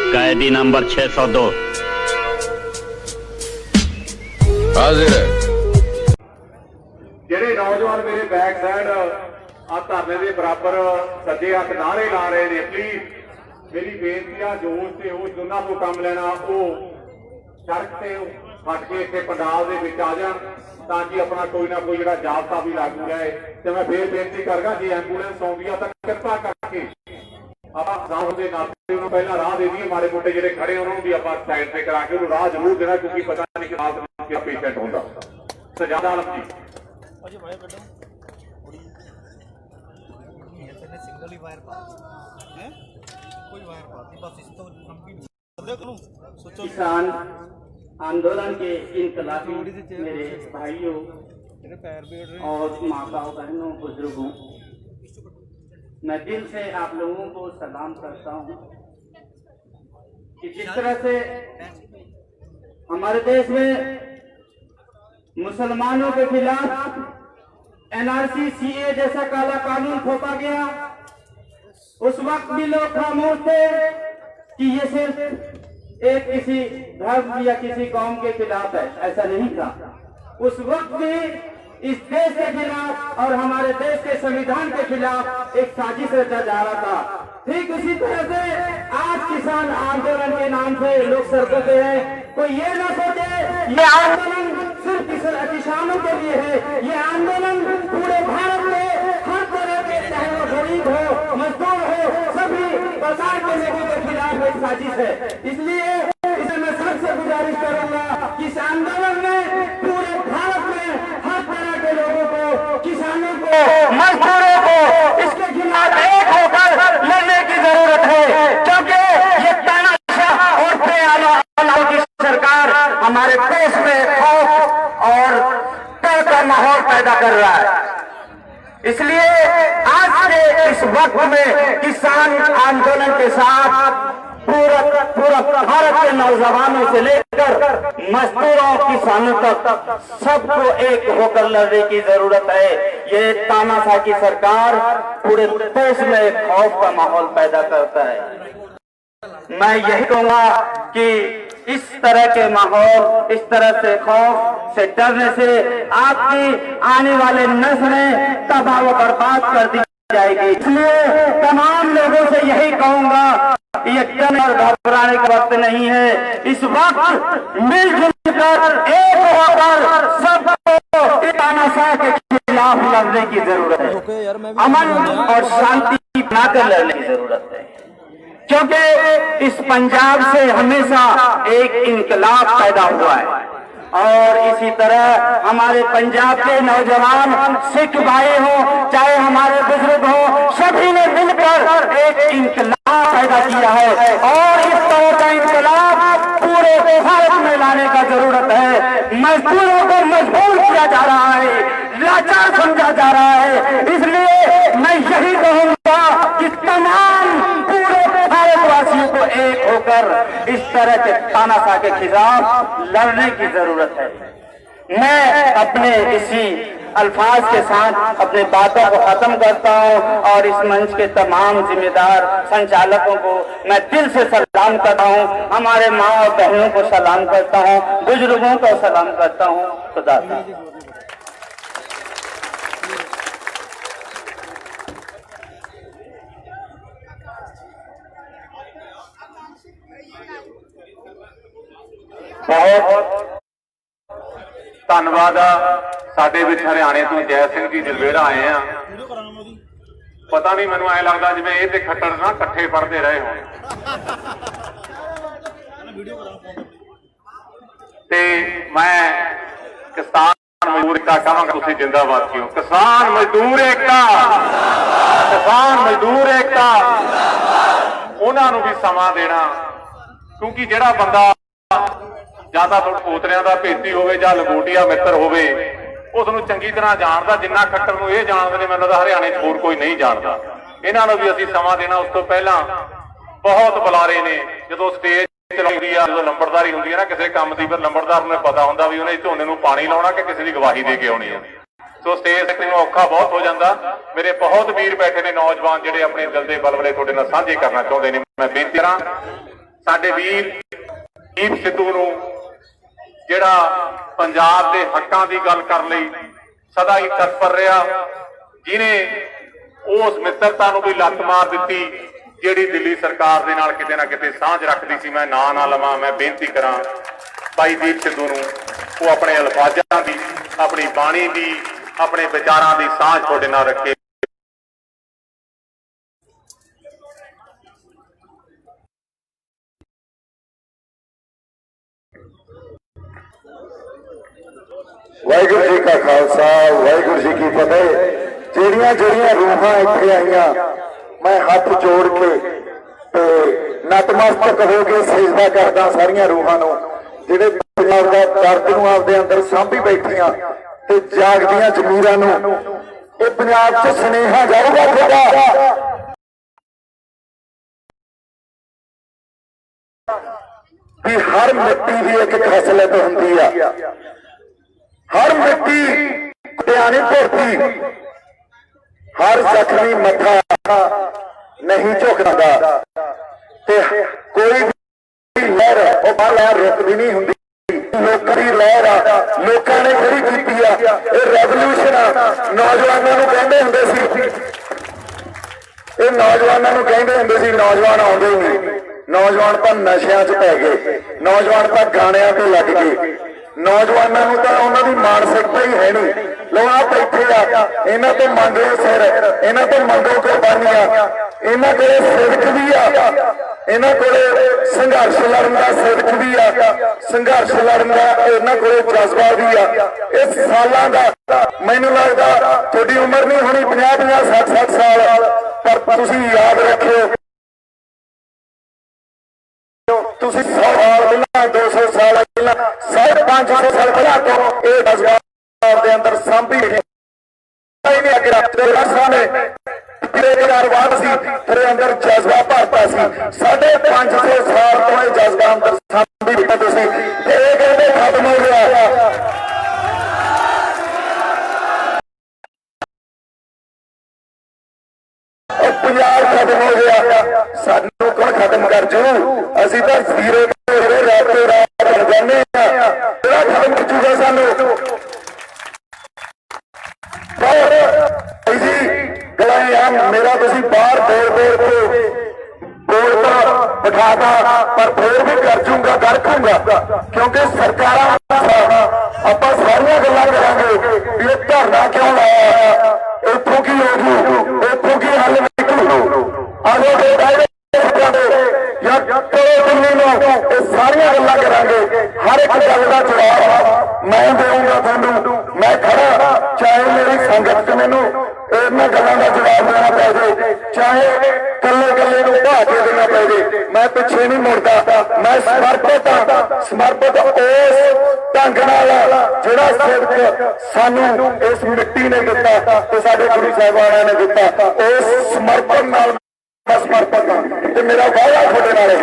कैदी नंबर 602 हाजिर है। ਜਿਹੜੇ ਨੌਜਵਾਨ ਮੇਰੇ ਬੈਕ ਸਾਈਡ ਆ ਧਰਨੇ ਦੇ ਬਰਾਬਰ ਸੱਜੇ ਹੱਥ ਨਾਰੇ ਲਾ ਰਹੇ ਨੇ, ਪਲੀਜ਼ ਮੇਰੀ ਬੇਨਤੀ ਆ ਜੋਸ਼ ਤੇ ਉਹ ਦੋਨਾਂ ਤੋਂ ਕੰਮ ਲੈਣਾ, ਉਹ ਸੜਕ ਤੇ ਹਟ ਕੇ ਇੱਥੇ ਪੰਡਾਲ ਦੇ ਵਿੱਚ ਆ ਜਾਣ ਤਾਂ ਕਿ ਆਪਣਾ ਕੋਈ ਨਾ ਕੋਈ ਜਿਹੜਾ ਜਾਬਤਾ ਵੀ ਲਾਗੂ ਰਹੇ। ਤੇ ਮੈਂ ਫੇਰ ਬੇਨਤੀ ਕਰਾਂਗਾ ਜੇ ਐਂਬੂਲੈਂਸ ਆਉਂਦੀ ਆ ਤਾਂ ਕਿਰਪਾ ਕਰਕੇ ਆਪਾਂ ਰਾਹ ਦੇ ਨਾਤੇ ਉਹਨੂੰ ਪਹਿਲਾਂ ਰਾਹ ਦੇ ਦਈਏ, ਮਾੜੇ ਮੋਟੇ ਜਿਹੜੇ ਖੜੇ ਉਹਨਾਂ ਨੂੰ ਵੀ ਆਪਾਂ ਸਾਈਡ ਤੇ ਕਰਾ ਕੇ ਉਹਨੂੰ ਰਾਹ ਜ਼ਰੂਰ ਦੇਣਾ, ਕਿਉਂਕਿ ਪਤਾ ਨਹੀਂ ਕਿ ਰਾਤ ਨੂੰ ਪੇਸ਼ੈਂਟ ਹੁੰਦਾ। ਸਜਾਦਾ ਆਲਮ ਜੀ अजय भाई बेटा थोड़ी ऐसे सिंगल ही वायर पाती है, कोई वायर पाती बस इस तो हम देख लूं सोचो। किसान आंदोलन के इनकलाबी मेरे भाइयों और माताओं बहनों बुजुर्गों, मैं दिल से आप लोगों को सलाम करता हूं कि जिस तरह से हमारे देश में मुसलमानों के खिलाफ एनआरसी सीए जैसा काला कानून थोपा गया, उस वक्त भी लोग खामोश थे कि ये सिर्फ एक किसी धर्म या किसी कौम के खिलाफ है, ऐसा नहीं था। उस वक्त भी इस देश के खिलाफ और हमारे देश के संविधान के खिलाफ एक साजिश रचा जा रहा था। ठीक उसी तरह से आज किसान आंदोलन के नाम से लोग सड़कों पे हैं। कोई ये ना सोचे ये आंदोलन सिर्फ किसानों के लिए है, ये आंदोलन पूरे भारत में हर तरह के, चाहे वो गरीब हो मजदूर हो, सभी प्रकार के लोगों के खिलाफ एक साजिश है। इसलिए इसे मैं सबसे गुजारिश करूंगा कि इस आंदोलन में पूरे भारत में हर तरह के लोगों को, किसानों को, मजदूरों को इसके खिलाफ एक होकर लड़ने की जरूरत है, क्योंकि ये तानाशाह और बेआला की सरकार हमारे देश में खौफ और डर का माहौल पैदा कर रहा है। इसलिए आज के इस वक्त में किसान आंदोलन के साथ पूरा भारत के नौजवानों से लेकर मजदूरों किसानों तक सबको एक होकर लड़ने की जरूरत है। ये तानाशाह की सरकार पूरे देश में खौफ का माहौल पैदा करता है। मैं यही कहूंगा कि इस तरह के माहौल, इस तरह से खौफ से डरने से आपकी आने वाले नस्लें तबाह व बर्बाद कर दी जाएगी। इसलिए तमाम लोगों से यही कहूंगा, ये डरने और घबराने का वक्त नहीं है। इस वक्त मिलजुल कर एक होकर सबको तानाशाह के खिलाफ लड़ने की जरूरत है, अमन और शांति बनाकर लड़ने की जरूरत है, क्योंकि इस पंजाब से हमेशा एक इनकलाब पैदा हुआ है। और इसी तरह हमारे पंजाब के नौजवान, सिख भाई हो चाहे हमारे बुजुर्ग हो, सभी ने मिलकर एक इनकलाब पैदा किया है और इस तरह का इनकलाब पूरे भारत में लाने का जरूरत है। मजदूरों को मजबूर किया जा रहा है, लाचार समझा जा रहा है। इसलिए मैं यही कहूंगा कि तमाम भारतवासियों को एक होकर इस तरह के तानाशाह के खिलाफ लड़ने की जरूरत है। मैं अपने इसी अल्फाज के साथ अपने बातों को खत्म करता हूं और इस मंच के तमाम जिम्मेदार संचालकों को मैं दिल से सलाम करता हूं, हमारे माँ और बहनों को सलाम करता हूं, बुजुर्गों को सलाम करता हूं। खुदा बहुत धन्यवाद। साडे विच हरियाणे तो जय सिंह जी जलवेड़ा आए हैं। पता नहीं मैनू ऐ लगता जिवें ये ते खट्टर ना कट्ठे पढ़ते रहे हो। ते मैं किसान मजदूर एकता कहांगा, तुसीं जिंदाबाद क्यों? किसान मजदूर एकता, किसान मजदूर एकता। उन्हां नूं भी समा देना, क्योंकि जिहड़ा बंदा ज्यादा पोतरियां दा भेती होवे जां लंगोटिया मित्र होवे, उसनूं चंगी तरह जानदा जिन्ना खट्टर नूं इह जाणदे ने। मैनूं तां हरियाणे 'च होर कोई नहीं जानदा। इन्हां नूं भी असीं समा देना। उस तों पहिलां बहुत बुलारे ने, जदों स्टेज चलाउंदी आ, जदों लंबड़दारी हुंदी है ना किसी काम दी, फिर लंबड़दार नूं पता हुंदा भी उहने झोने नूं पानी लाउणा कि किसी दी गवाही दे के आउणी है। सो स्टेज ते नूं औखा बहुत हो जांदा। मेरे बहुत वीर बैठे ने नौजवान जिहड़े अपने दिल दे बलबले तुहाडे नाल साझे करना चाहुंदे ने। मैं बेनती करां ਸਾਡੇ ਵੀਰ ਦੀਪ ਸਿੱਧੂ ਨੂੰ ਜਿਹੜਾ ਪੰਜਾਬ ਦੇ ਹੱਕਾਂ ਦੀ ਗੱਲ ਕਰਨ ਲਈ ਸਦਾ ਹੀ ਤਤਪਰ ਰਿਹਾ, ਜਿਨੇ ਉਸ ਮਿੱਤਰਤਾ ਨੂੰ ਵੀ ਲੱਤ ਮਾਰ ਦਿੱਤੀ ਜਿਹੜੀ ਦਿੱਲੀ ਸਰਕਾਰ ਦੇ ਨਾਲ ਕਿਤੇ ਨਾ ਕਿਤੇ ਸਾਂਝ ਰੱਖਦੀ ਸੀ। ਮੈਂ ਨਾਂ ਨਾ ਲਵਾਂ, ਮੈਂ ਬੇਨਤੀ ਕਰਾਂ ਭਾਈ ਦੀਪ ਸਿੱਧੂ ਨੂੰ, ਉਹ ਆਪਣੇ ਅਲਫਾਜ਼ਾਂ ਦੀ, ਆਪਣੀ ਬਾਣੀ ਦੀ, ਆਪਣੇ ਵਿਚਾਰਾਂ ਦੀ ਸਾਂਝ ਤੁਹਾਡੇ ਨਾਲ ਰੱਖੇ। ਵਾਹਿਗੁਰੂ ਜੀ ਕਾ ਖਾਲਸਾ, ਵਾਹਿਗੁਰੂ ਜੀ ਕੀ ਫਤਿਹ। ਜਿਹੜੀਆਂ ਜਿਹੜੀਆਂ ਰੂਹਾਂ ਇੱਥੇ ਆਈਆਂ, ਮੈਂ ਹੱਥ ਜੋੜ ਕੇ ਤੇ ਨਤਮਸਤਕ ਹੋ ਕੇ ਸਜਦਾ ਕਰਦਾ ਸਾਰੀਆਂ ਰੂਹਾਂ ਨੂੰ, ਜਿਹੜੇ ਪੰਜਾਬ ਦਾ ਦਰਦ ਨੂੰ ਆਪਦੇ ਅੰਦਰ ਸਾਂਭੀ ਬੈਠੀਆਂ ਤੇ ਜਾਗਦੀਆਂ ਜ਼ਮੀਰਾਂ ਨੂੰ। ਇਹ ਪੰਜਾਬ 'ਚ ਸੁਨੇਹਾ ਜਾਊਗਾ ਤੁਹਾਡਾ ਵੀ ਹਰ ਮਿੱਟੀ ਦੀ ਇੱਕ ਖਸਲਤ ਹੁੰਦੀ ਆ, ਹਰ ਮਿੱਟੀ ਧਿਆਨੀ ਭਰਤੀ, ਹਰ ਜ਼ਖਮੀ ਮੱਥਾ ਨਹੀਂ ਝੁਕਦਾ ਤੇ ਕੋਈ ਵੀ ਲਹਿਰ ਉਹ ਬਾਹਰ ਰੁਕਦੀ ਨਹੀਂ ਹੁੰਦੀ। ਲੋਕਾਂ ਦੀ ਲਹਿਰ ਆ, ਲੋਕਾਂ ਨੇ ਖੜੀ ਕੀਤੀ ਆ, ਇਹ ਰੈਵੋਲੂਸ਼ਨ ਆ। ਨੌਜਵਾਨਾਂ ਨੂੰ ਕਹਿੰਦੇ ਹੁੰਦੇ ਸੀ, ਇਹ ਨੌਜਵਾਨਾਂ ਨੂੰ ਕਹਿੰਦੇ ਹੁੰਦੇ ਸੀ ਨੌਜਵਾਨ ਆਉਂਦੇ ਹੀ ਨਹੀਂ, ਨੌਜਵਾਨ ਤਾਂ ਨਸ਼ਿਆਂ 'ਚ ਪੈ ਗਏ, ਨੌਜਵਾਨ ਤਾਂ ਗਾਣਿਆਂ ਤੇ ਲੱਗ ਗਏ, ਨੌਜਵਾਨਾਂ ਨੂੰ ਤਾਂ ਉਹਨਾਂ ਦੀ ਮਾਨਸਿਕਤਾ ਹੀ ਹੈ ਨਹੀਂ। ਲੋ ਆ ਬੈਠੇ ਆ, ਇਹਨਾਂ ਤੋਂ ਮੰਗੋ ਸਿਰ, ਇਹਨਾਂ ਤੋਂ ਮੰਗੋ ਕੁਰਬਾਨੀਆਂ। ਇਹਨਾਂ ਕੋਲੇ ਸਿਰਕ ਵੀ ਆ, ਇਹਨਾਂ ਕੋਲੇ ਸੰਘਰਸ਼ ਲੜਨ ਦਾ ਸਿਰਕ ਵੀ ਆ, ਸੰਘਰਸ਼ ਲੜਨ ਦਾ ਇਹਨਾਂ ਕੋਲੇ ਜਜ਼ਬਾ ਵੀ ਆ। ਇਸ ਸਾਲਾਂ ਦਾ ਮੈਨੂੰ ਲੱਗਦਾ ਤੁਹਾਡੀ ਉਮਰ ਨਹੀਂ ਹੋਣੀ 50-50, 60-60 ਸਾਲ, ਪਰ ਤੁਸੀਂ ਯਾਦ ਰੱਖਿਓ ਤੁਸੀਂ 100 ਸਾਲ ਪਹਿਲਾਂ, 200 ਸਾਲ ਪਹਿਲਾਂ, 500 ਸਾਲ ਪਹਿਲਾਂ ਤੋਂ ਇਹ ਜਜ਼ਬਾ ਦੇ ਅੰਦਰ ਸਾਂਭੀ ਨਹੀਂ ਅੱਗੇ ਰੱਖਦੇ ਬੇਕਰਾਰਵਾਦ ਸੀ, ਤੇਰੇ ਅੰਦਰ ਜਜ਼ਬਾ ਭਰਤਾ ਸੀ। 550 ਸਾਲ ਤੋਂ ਇਹ ਜਜ਼ਬਾ ਅੰਦਰ ਸਾਂਭੀ ਬੈਠੇ ਤੁਸੀਂ, ਤੇ ਇਹ ਕਹਿੰਦੇ ਖਤਮ ਹੋ ਗਿਆ। ਪੰਜਾਬ ਖਤਮ ਹੋ ਗਿਆ, ਸਾਨੂੰ ਕੌਣ ਖਤਮ ਕਰ ਜੂ? ਅਸੀਂ ਤਾਂ ਜ਼ੀਰੋ ਤੇ ਰਾਤੋਂ ਰਾਤ ਬਣ ਜਾਂਦੇ ਆ, ਕਿਹੜਾ ਖਤਮ ਕਰ ਜੂਗਾ ਸਾਨੂੰ? ਜੀ ਗਲਾਏ ਆ ਮੇਰਾ, ਤੁਸੀਂ ਬਾਹਰ ਬੋਲ ਤਾਂ ਬਿਠਾਤਾ, ਪਰ ਫੇਰ ਵੀ ਕਰ ਜੂਗਾ, ਕਰ ਖੂੰਗਾ, ਕਿਉਂਕਿ ਸਰਕਾਰਾਂ ਆਪਾਂ ਸਾਰੀਆਂ ਗੱਲਾਂ ਕਰਾਂਗੇ ਵੀ ਇਹ ਧਰਨਾ ਕਿਉਂ ਲਾਇਆ, ਇੱਥੋਂ ਕੀ ਹੋ ਜੂ, ਇੱਥੋਂ ਕੀ ਹੱਲ ਨਿਕਲੂ। ਆਜੋ ਜਾਂ ਕਰੋ ਦਿੱਲੀ ਨੂੰ, ਇਹ ਸਾਰੀਆਂ ਗੱਲਾਂ ਕਰਾਂਗੇ। ਹਰ ਇੱਕ ਗੱਲ ਦਾ ਜਵਾਬ ਮੈਂ ਦੇਵਾਂਗਾ ਤੁਹਾਨੂੰ, ਮੈਂ ਖੜਾ, ਚਾਹੇ ਮੇਰੀ ਸੰਗਤ 'ਚ ਮੈਨੂੰ ਇਹਨਾਂ ਗੱਲਾਂ ਦਾ ਜਵਾਬ ਦੇਣਾ ਪੈ ਜਾਏ, ਚਾਹੇ ਕੱਲੇ ਕੱਲੇ ਨੂੰ ਭਾਅ ਕੇ ਦੇਣਾ ਪੈ ਜਾਏ, ਮੈਂ ਪਿੱਛੇ ਨਹੀਂ ਮੁੜਦਾ। ਮੈਂ ਸਮਰਪਿਤ ਹਾਂ, ਸਮਰਪਿਤ ਉਸ ਢੰਗ ਨਾਲ ਜਿਹੜਾ ਸਿਰਕ ਸਾਨੂੰ ਇਸ ਮਿੱਟੀ ਨੇ ਦਿੱਤਾ ਤੇ ਸਾਡੇ ਗੁਰੂ ਸਾਹਿਬਾਨਾਂ ਨੇ ਦਿੱਤਾ, ਉਸ ਸਮਰਪਣ ਨਾਲ ਮੈਂ ਸਮਰਪਿਤ ਹਾਂ ਤੇ ਮੇਰਾ ਵਾਅਦਾ ਤੁਹਾਡੇ ਨਾਲ ਹੈ।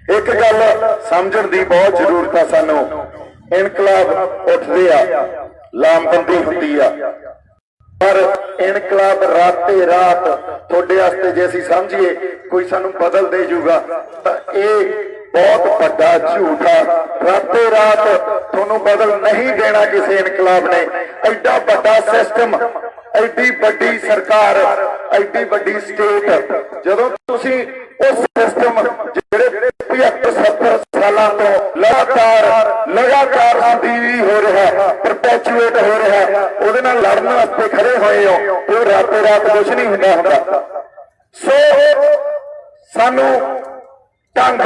ਇੱਕ ਗੱਲ ਸਮਝਣ ਦੀ ਬਹੁਤ ਜ਼ਰੂਰਤ ਆ ਸਾਨੂੰ, ਇਨਕਲਾਬ ਉੱਠਦੇ ਆ, ਲਾਮਬੰਦੀ ਹੁੰਦੀ ਆ, ਪਰ ਇਨਕਲਾਬ ਰਾਤੇ ਰਾਤ ਤੁਹਾਡੇ ਵਾਸਤੇ ਜੇ ਅਸੀਂ ਸਮਝੀਏ ਕੋਈ ਸਾਨੂੰ ਬਦਲ ਦੇ ਜੂਗਾ ਤਾਂ ਇਹ ਬਹੁਤ ਵੱਡਾ ਝੂਠ ਆ। ਰਾਤੇ ਰਾਤ ਤੁਹਾਨੂੰ ਬਦਲ ਨਹੀਂ ਦੇਣਾ ਕਿਸੇ ਇਨਕਲਾਬ ਨੇ। ਐਡਾ ਵੱਡਾ ਸਿਸਟਮ, ਐਡੀ ਵੱਡੀ ਸਰਕਾਰ, ਐਡੀ ਵੱਡੀ ਸਟੇਟ, ਜਦੋਂ ਤੁਸੀਂ ਉਸ ਸਿਸਟਮ ਜਿਹੜੇ 75-70 ਸਾਲਾਂ ਤੋਂ ਲਗਾਤਾਰ ਤਬਦੀਲੀ ਹੋ ਰਿਹਾ, ਪਰਪੈਚੁਏਟ ਹੋ ਰਿਹਾ, ਉਹਦੇ ਨਾਲ ਲੜਨ ਵਾਸਤੇ ਖੜੇ ਹੋਏ ਹੋ, ਤੇ ਉਹ ਰਾਤੇ ਰਾਤ ਕੁਛ ਨਹੀਂ ਹੁੰਦਾ। ਸੋ ਸਾਨੂੰ ਢੰਗ,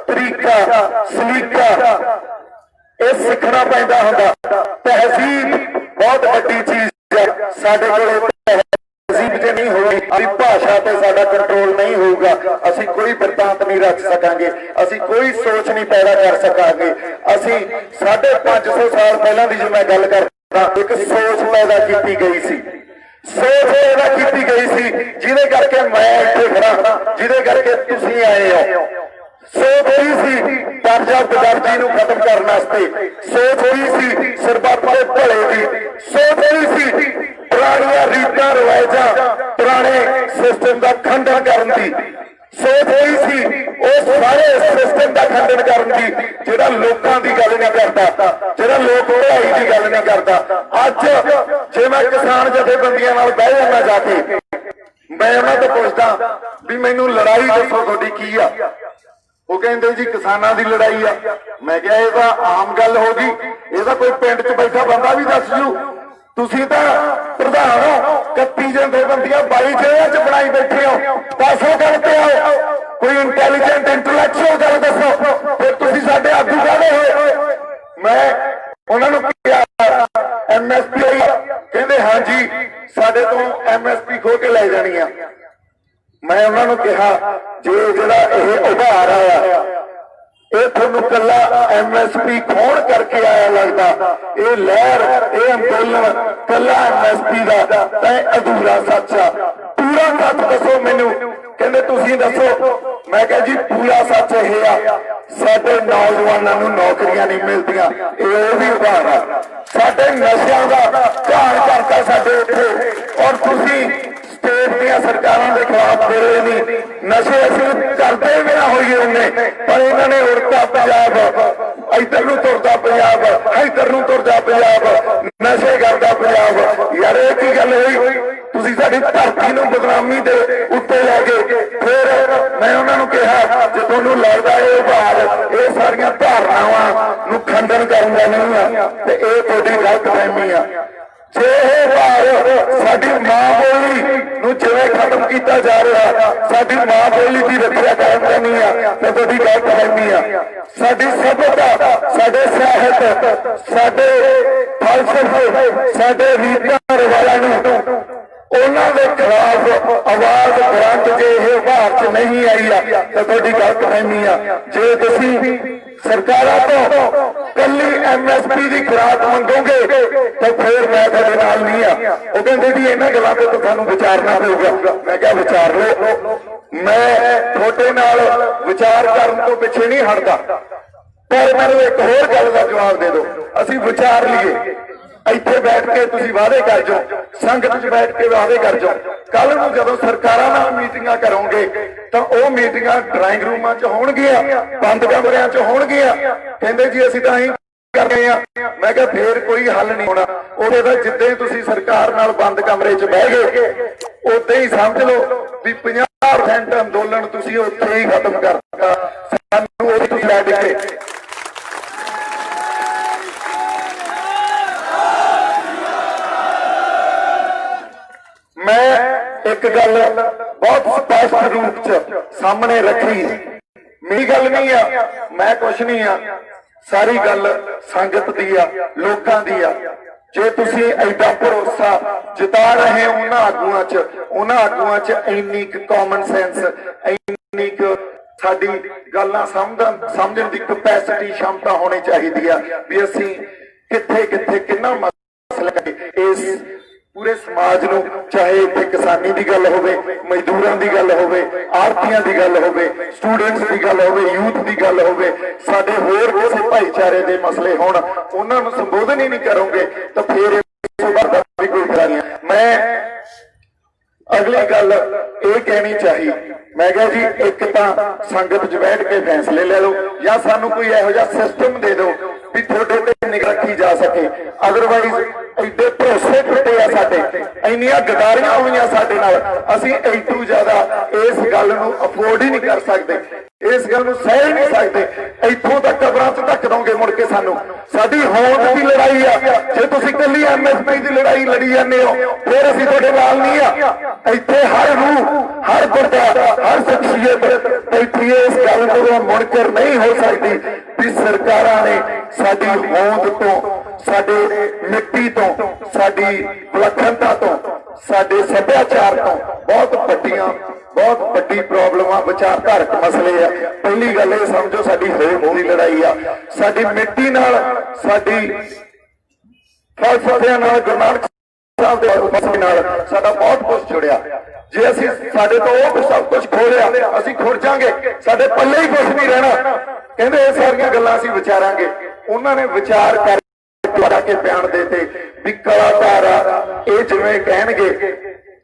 ਤਰੀਕਾ, ਸਲੀਕਾ ਇਹ ਸਿੱਖਣਾ ਪੈਂਦਾ ਹੁੰਦਾ। ਤਹਿਜ਼ੀਬ ਬਹੁਤ ਵੱਡੀ ਚੀਜ਼ ਹੈ, ਸਾਡੇ ਕੋਲੇ ਤਹਿਜ਼ੀਬ ਜੇ ਨਹੀਂ ਹੋਈ, ਆਪਣੀ ਭਾਸ਼ਾ ਤੇ ਸਾਡਾ ਕੰਟਰੋਲ ਨਹੀਂ ਹੋਊਗਾ, ਅਸੀਂ ਕੋਈ ਬਿਰਤਾਂਤ ਨਹੀਂ ਰੱਖ ਸਕਾਂਗੇ, ਅਸੀਂ ਕੋਈ ਸੋਚ ਨਹੀਂ ਪੈਦਾ ਕਰ ਸਕਾਂਗੇ। ਅਸੀਂ 550 ਸਾਲ ਪਹਿਲਾਂ ਦੀ ਜੇ ਮੈਂ ਗੱਲ ਕਰਦਾ, ਇੱਕ ਸੋਚ ਪੈਦਾ ਕੀਤੀ ਗਈ ਸੀ, ਸੋਚ ਪੈਦਾ ਕੀਤੀ ਗਈ ਸੀ ਜਿਹਦੇ ਕਰਕੇ ਮੈਂ ਇੱਥੇ ਖੜਾ, ਜਿਹਦੇ ਕਰਕੇ ਤੁਸੀਂ ਆਏ ਹੋ। ਸੋਚ ਹੋਈ ਸੀ ਦਰਜਾ ਬਦਰਜੀ ਨੂੰ ਖਤਮ ਕਰਨ ਵਾਸਤੇ, ਸੋਚ ਹੋਈ ਸੀ ਸਰਬੱਤ ਦੇ ਭਲੇ ਦੀ, ਖੰਡਨ ਕਰਨ ਦੀ, ਜਿਹੜਾ ਲੋਕਾਂ ਦੀ ਗੱਲ ਨਹੀਂ ਕਰਦਾ, ਜਿਹੜਾ ਲੋਕ ਭਲਾਈ ਦੀ ਗੱਲ ਨਹੀਂ ਕਰਦਾ। ਅੱਜ ਜੇ ਮੈਂ ਕਿਸਾਨ ਜਥੇਬੰਦੀਆਂ ਨਾਲ ਬਹਿ ਜਾਂਦਾ ਜਾ ਕੇ, ਮੈਂ ਉਹਨਾਂ ਤੋਂ ਪੁੱਛਦਾ ਵੀ ਮੈਨੂੰ ਲੜਾਈ ਦੱਸੋ ਤੁਹਾਡੀ ਕੀ ਆ। ਉਹ ਕਹਿੰਦੇ ਜੀ ਕਿਸਾਨਾਂ ਦੀ ਲੜਾਈ ਆ। ਮੈਂ ਕਿਹਾ ਇਹ ਤਾਂ ਆਮ ਗੱਲ ਹੋ ਗਈ, ਇਹ ਤਾਂ ਕੋਈ ਪਿੰਡ 'ਚ ਬੈਠਾ ਬੰਦਾ ਵੀ ਦੱਸ ਜੂ। ਤੁਸੀਂ ਤਾਂ ਪ੍ਰਧਾਨ ਹੋ, 31 ਜਥੇਬੰਦੀਆਂ 22 ਜ਼ਿਲ੍ਹਿਆਂ 'ਚ ਬਣਾਈ ਬੈਠੇ ਹੋ, ਦੱਸੋ ਗੱਲ ਤੇ ਆਓ, ਕੋਈ ਇੰਟੈਲੀਜੈਂਟ ਇੰਟੈਲੈਕਚੁਅਲ ਗੱਲ ਦੱਸੋ। ਫਿਰ ਤੁਸੀਂ ਸਾਡੇ ਆਗੂ ਕਾਹਦੇ ਹੋਏ? ਮੈਂ ਉਹਨਾਂ ਨੂੰ ਕਿਹਾ MSP, ਕਹਿੰਦੇ ਹਾਂਜੀ ਸਾਡੇ ਤੋਂ MSP ਖੋ ਕੇ ਲੈ ਜਾਣੀ ਆ। ਮੈਂ ਉਹਨਾਂ ਨੂੰ ਕਿਹਾ ਜੇ ਜਿਹੜਾ ਇਹ ਉਭਾਰ ਆਇਆ ਇਹ ਤੁਹਾਨੂੰ ਕੱਲਾ MSP ਖੋਣ ਕਰਕੇ ਆਇਆ ਲੱਗਦਾ, ਇਹ ਲਹਿਰ, ਇਹ ਅੰਦੋਲਨ ਕੱਲਾ MSP ਦਾ ਤਾਂ ਅਧੂਰਾ ਸੱਚ ਆ। ਪੂਰਾ ਸੱਚ ਦੱਸੋ ਮੈਨੂੰ। ਕਹਿੰਦੇ ਤੁਸੀਂ ਦੱਸੋ। ਮੈਂ ਕਿਹਾ ਜੀ ਪੂਰਾ ਸੱਚ ਇਹ ਆ, ਸਾਡੇ ਨੌਜਵਾਨਾਂ ਨੂੰ ਨੌਕਰੀਆਂ ਨਹੀਂ ਮਿਲਦੀਆਂ, ਇਹ ਵੀ ਉਭਾਰ ਆ। ਸਾਡੇ ਨਸ਼ਿਆਂ ਦਾ ਘਾਣ ਕਰਤਾ ਸਾਡੇ ਇੱਥੇ, ਔਰ ਤੁਸੀਂ ਸਟੇਟ ਦੀਆਂ ਸਰਕਾਰਾਂ ਦੇ ਖਿਲਾਫ ਬੋਲੇ ਨਹੀਂ। ਨਸ਼ੇ ਅਸੀਂ ਕਰਦੇ ਵੀ ਨਾ ਹੋਈਏ ਉਹਨੇ, ਪਰ ਇਹਨਾਂ ਨੇ ਉੜਤਾ ਪੰਜਾਬ, ਇੱਧਰ ਨੂੰ ਤੁਰਦਾ ਪੰਜਾਬ, ਇੱਧਰ ਨੂੰ ਤੁਰਦਾ ਪੰਜਾਬ, ਨਸ਼ੇ ਕਰਦਾ ਪੰਜਾਬ। ਯਾਰ ਇਹ ਕੀ ਗੱਲ ਹੋਈ? ਤੁਸੀਂ ਸਾਡੀ ਧਰਤੀ ਨੂੰ ਬਦਨਾਮੀ ਦੇ ਉੱਤੇ ਲੈ ਗਏ। ਫਿਰ ਮੈਂ ਉਹਨਾਂ ਨੂੰ ਕਿਹਾ ਜੇ ਤੁਹਾਨੂੰ ਲੱਗਦਾ ਇਹ ਉਭਾਰ ਇਹ ਸਾਰੀਆਂ ਧਾਰਨਾਵਾਂ ਨੂੰ ਖੰਡਨ ਕਰਨ ਦਾ ਨਹੀਂ ਆ ਤੇ ਇਹ ਤੁਹਾਡੀ ਗਲਤਫਹਿਮੀ ਆ। ਜੇ ਇਹ ਭਾਰ ਸਾਡੀ ਮਾਂ ਬੋਲੀ ਨੂੰ ਜਿਵੇਂ ਖਤਮ ਕੀਤਾ ਜਾ ਰਿਹਾ, ਸਾਡੀ ਮਾਂ ਬੋਲੀ ਦੀ ਰੱਖਿਆ ਕਰਨ ਦਾ ਨਹੀਂ ਆ ਤੇ ਤੁਹਾਡੀ ਗਲਤਫਹਿਮੀ ਆ। ਸਾਡੀ ਸਭਿਅਤਾ, ਸਾਡੇ ਸਾਹਿਤ, ਸਾਡੇ ਫਲਸਫੇ, ਸਾਡੇ ਰੀਤਾਂ ਰਿਵਾਜਾਂ ਨੂੰ ਉਹਨਾਂ ਦੇ ਖਿਲਾਫ ਆਵਾਜ਼ ਬੁਲੰਦ ਜੇ ਇਹ ਉਭਾਰ 'ਚ ਨਹੀਂ ਆਈ ਆ ਤਾਂ ਤੁਹਾਡੀ ਗਲਤਫਹਿਮੀ ਆ। ਜੇ ਤੁਸੀਂ ਸਰਕਾਰਾਂ ਤੋਂ ਕੱਲੀ MSP ਦੀ ਖੁਰਾਕ ਮੰਗੋਗੇ ਤਾਂ ਫਿਰ ਮੈਂ ਤੁਹਾਡੇ ਨਾਲ ਨਹੀਂ ਆ। ਉਹ ਕਹਿੰਦੇ ਜੀ ਇਹਨਾਂ ਗੱਲਾਂ ਤੇ ਤੁਹਾਨੂੰ ਵਿਚਾਰਨਾ ਪਊਗਾ। ਮੈਂ ਕਿਹਾ ਵਿਚਾਰ ਲਓ, ਮੈਂ ਤੁਹਾਡੇ ਨਾਲ ਵਿਚਾਰ ਕਰਨ ਤੋਂ ਪਿੱਛੇ ਨਹੀਂ ਹਟਦਾ, ਪਰ ਮੈਨੂੰ ਇੱਕ ਹੋਰ ਗੱਲ ਦਾ ਜਵਾਬ ਦੇ ਦਿਓ। ਅਸੀਂ ਵਿਚਾਰ ਲਈਏ, ਇੱਥੇ ਬੈਠ ਕੇ ਤੁਸੀਂ ਵਾਅਦੇ ਕਰ ਜਾਓ, ਸੰਗਤ 'ਚ ਬੈਠ ਕੇ ਵਾਅਦੇ ਕਰ ਜਾਓ। ਕੱਲ ਨੂੰ ਜਦੋਂ ਸਰਕਾਰਾਂ ਨਾਲ ਮੀਟਿੰਗਾਂ ਕਰੋਗੇ ਤਾਂ ਉਹ ਮੀਟਿੰਗਾਂ ਡਰਾਇੰਗ ਰੂਮਾਂ 'ਚ ਹੋਣਗੀਆਂ, ਬੰਦ ਕਮਰਿਆਂ 'ਚ ਹੋਣਗੀਆਂ। ਕਹਿੰਦੇ ਜੀ ਅਸੀਂ ਤਾਂ ਅਸੀਂ ਕਰ ਰਹੇ ਆ। ਮੈਂ ਕਿਹਾ ਫੇਰ ਕੋਈ ਹੱਲ ਨਹੀਂ ਹੋਣਾ। ਉਹਦੇ ਤਾਂ ਜਿੱਦਾਂ ਤੁਸੀਂ ਸਰਕਾਰ ਨਾਲ ਬੰਦ ਕਮਰੇ 'ਚ ਬਹਿ ਗਏ ਉਦਾਂ ਹੀ ਸਮਝ ਲਓ ਵੀ 50% ਅੰਦੋਲਨ ਤੁਸੀਂ ਉੱਥੇ ਹੀ ਖਤਮ ਕਰ ਦਿੱਤਾ। ਸਾਨੂੰ ਉਹ ਤੁਸੀਂ ਛੱਡ ਕੇ ਮੈਂ ਇੱਕ ਗੱਲ ਬਹੁਤ ਸਪਸ਼ਟ ਰੂਪ 'ਚ ਸਾਹਮਣੇ ਰੱਖੀ। ਮੇਰੀ ਗੱਲ ਨਹੀਂ ਆ, ਮੈਂ ਕੁਛ ਨਹੀਂ ਆ, ਸਾਰੀ ਗੱਲ ਸੰਗਤ ਦੀ ਆ, ਲੋਕਾਂ ਦੀ ਆ। ਜੇ ਤੁਸੀਂ ਐਡਾ ਭਰੋਸਾ ਜਿਤਾ ਰਹੇ ਹੋ ਉਹਨਾਂ ਆਗੂਆਂ 'ਚ ਇੰਨੀ ਕੁ ਕਾਮਨ ਸੈਂਸ, ਇੰਨੀ ਕੁ ਸਾਡੀ ਗੱਲਾਂ ਸਮਝਣ ਦੀ ਕਪੈਸਿਟੀ, क्षमता ਹੋਣੀ ਚਾਹੀਦੀ ਆ ਵੀ ਅਸੀਂ ਕਿੱਥੇ ਕਿੱਥੇ ਕਿੰਨਾ ਮਸਲਾ ਇਸ ਪੂਰੇ ਸਮਾਜ ਨੂੰ, ਚਾਹੇ ਇੱਥੇ ਕਿਸਾਨੀ ਦੀ ਗੱਲ ਹੋਵੇ, ਮਜ਼ਦੂਰਾਂ ਦੀ ਗੱਲ ਹੋਵੇ, ਆੜ੍ਹਤੀਆਂ ਦੀ ਗੱਲ ਹੋਵੇ, ਸਟੂਡੈਂਟਸ ਦੀ ਗੱਲ ਹੋਵੇ, ਯੂਥ ਦੀ ਗੱਲ ਹੋਵੇ, ਸਾਡੇ ਹੋਰ ਕਿਸੇ ਭਾਈਚਾਰੇ ਦੇ ਮਸਲੇ ਹੋਣ, ਉਹਨਾਂ ਨੂੰ ਸੰਬੋਧਨ ਹੀ ਨਹੀਂ ਕਰੋਗੇ ਤਾਂ ਫਿਰ ਵੀ ਕੋਈ ਖਰਾ ਨਹੀਂ। ਮੈਂ ਅਗਲੀ ਗੱਲ ਇਹ ਕਹਿਣੀ ਚਾਹੀ, ਮੈਂ ਕਿਹਾ ਜੀ ਇੱਕ ਤਾਂ ਸੰਗਤ 'ਚ ਬੈਠ ਕੇ ਫੈਸਲੇ ਲੈ ਲਓ ਜਾਂ ਸਾਨੂੰ ਕੋਈ ਇਹੋ ਜਿਹਾ ਸਿਸਟਮ ਦੇ ਦਿਓ ਵੀ ਤੁਹਾਡੇ ਤੇ ਨਿਗਰਾਨੀ ਰੱਖੀ ਜਾ ਸਕੇ। ਅਦਰਵਾਈਜ਼ ਐਡੇ ਭਰੋਸੇ ਟੁੱਟੇ ਆ ਸਾਡੇ, ਇੰਨੀਆਂ ਗਦਾਰੀਆਂ ਹੋਈਆਂ ਸਾਡੇ ਨਾਲ, ਅਸੀਂ ਐਡੂ ਜ਼ਿਆਦਾ ਇਸ ਗੱਲ ਨੂੰ ਅਫੋਰਡ ਹੀ ਨਹੀਂ ਕਰ ਸਕਦੇ, ਇਸ ਗੱਲ ਨੂੰ ਸਹਿ ਹੀ ਨਹੀਂ ਸਕਦੇ। ਇੱਥੋਂ ਤੱਕ ਕਬਰਾਂ 'ਚ ਧੱਕ ਦੋਗੇ ਮੁੜ ਕੇ ਸਾਨੂੰ। ਸਾਡੀ ਹੋਂਦ ਦੀ ਲੜਾਈ ਆ, ਜੇ ਤੁਸੀਂ ਇਕੱਲੀ MSP ਦੀ ਲੜਾਈ ਲੜੀ ਜਾਂਦੇ ਹੋ ਫਿਰ ਅਸੀਂ ਤੁਹਾਡੇ ਨਾਲ ਨਹੀਂ ਆ। ਇੱਥੇ ਹਰ ਰੂਹ, ਹਰ ਬੰਦਾ, ਹਰ ਸ਼ਖਸੀਅਤ ਇੱਥੇ ਇਸ ਗੱਲ ਤੋਂ ਮੁਨਕਰ ਨਹੀਂ ਹੋ ਸਕਦੀ ਵੀ ਸਰਕਾਰਾਂ ਨੇ ਸਾਡੀ ਹੋਂਦ ਤੋਂ, ਸਾਡੇ ਮਿੱਟੀ ਤੋਂ, ਸਾਡੀ ਵਿਲੱਖਣਤਾ ਤੋਂ, ਸਾਡੇ ਸੱਭਿਆਚਾਰ ਤੋਂ ਬਹੁਤ ਵੱਡੀ ਪ੍ਰੋਬਲਮ ਆ, ਵਿਚਾਰਧਾਰਕ ਮਸਲੇ ਆ। ਪਹਿਲੀ ਗੱਲ ਇਹ ਸਮਝੋ ਸਾਡੀ ਹੋਂਦ ਦੀ ਲੜਾਈ ਆ, ਸਾਡੀ ਮਿੱਟੀ ਨਾਲ, ਸਾਡੀ ਫਲਸਫਿਆਂ ਨਾਲ, ਗੁਰੂ ਨਾਨਕ ਸਾਹਿਬ ਦੇ ਮਸਲੇ ਨਾਲ ਸਾਡਾ ਬਹੁਤ ਕੁਝ ਜੁੜਿਆ। ਜੇ ਅਸੀਂ ਸਾਡੇ ਤੋਂ ਉਹ ਸਭ ਕੁਝ ਖੋਲਿਆ ਅਸੀਂ ਖੁਰ ਜਾਾਂਗੇ, ਸਾਡੇ ਪੱਲੇ ਹੀ ਕੁਝ ਨਹੀਂ ਰਹਿਣਾ। ਕਹਿੰਦੇ ਇਹ ਸਾਰੀਆਂ ਗੱਲਾਂ ਅਸੀਂ ਵਿਚਾਰਾਂਗੇ। ਉਹਨਾਂ ਨੇ ਵਿਚਾਰ ਕਰਕੇ ਕੇ ਬਿਆਨ ਦੇਤੇ ਵੀ ਕਲਾਕਾਰ ਆ, ਇਹ ਜਿਵੇਂ ਕਹਿਣਗੇ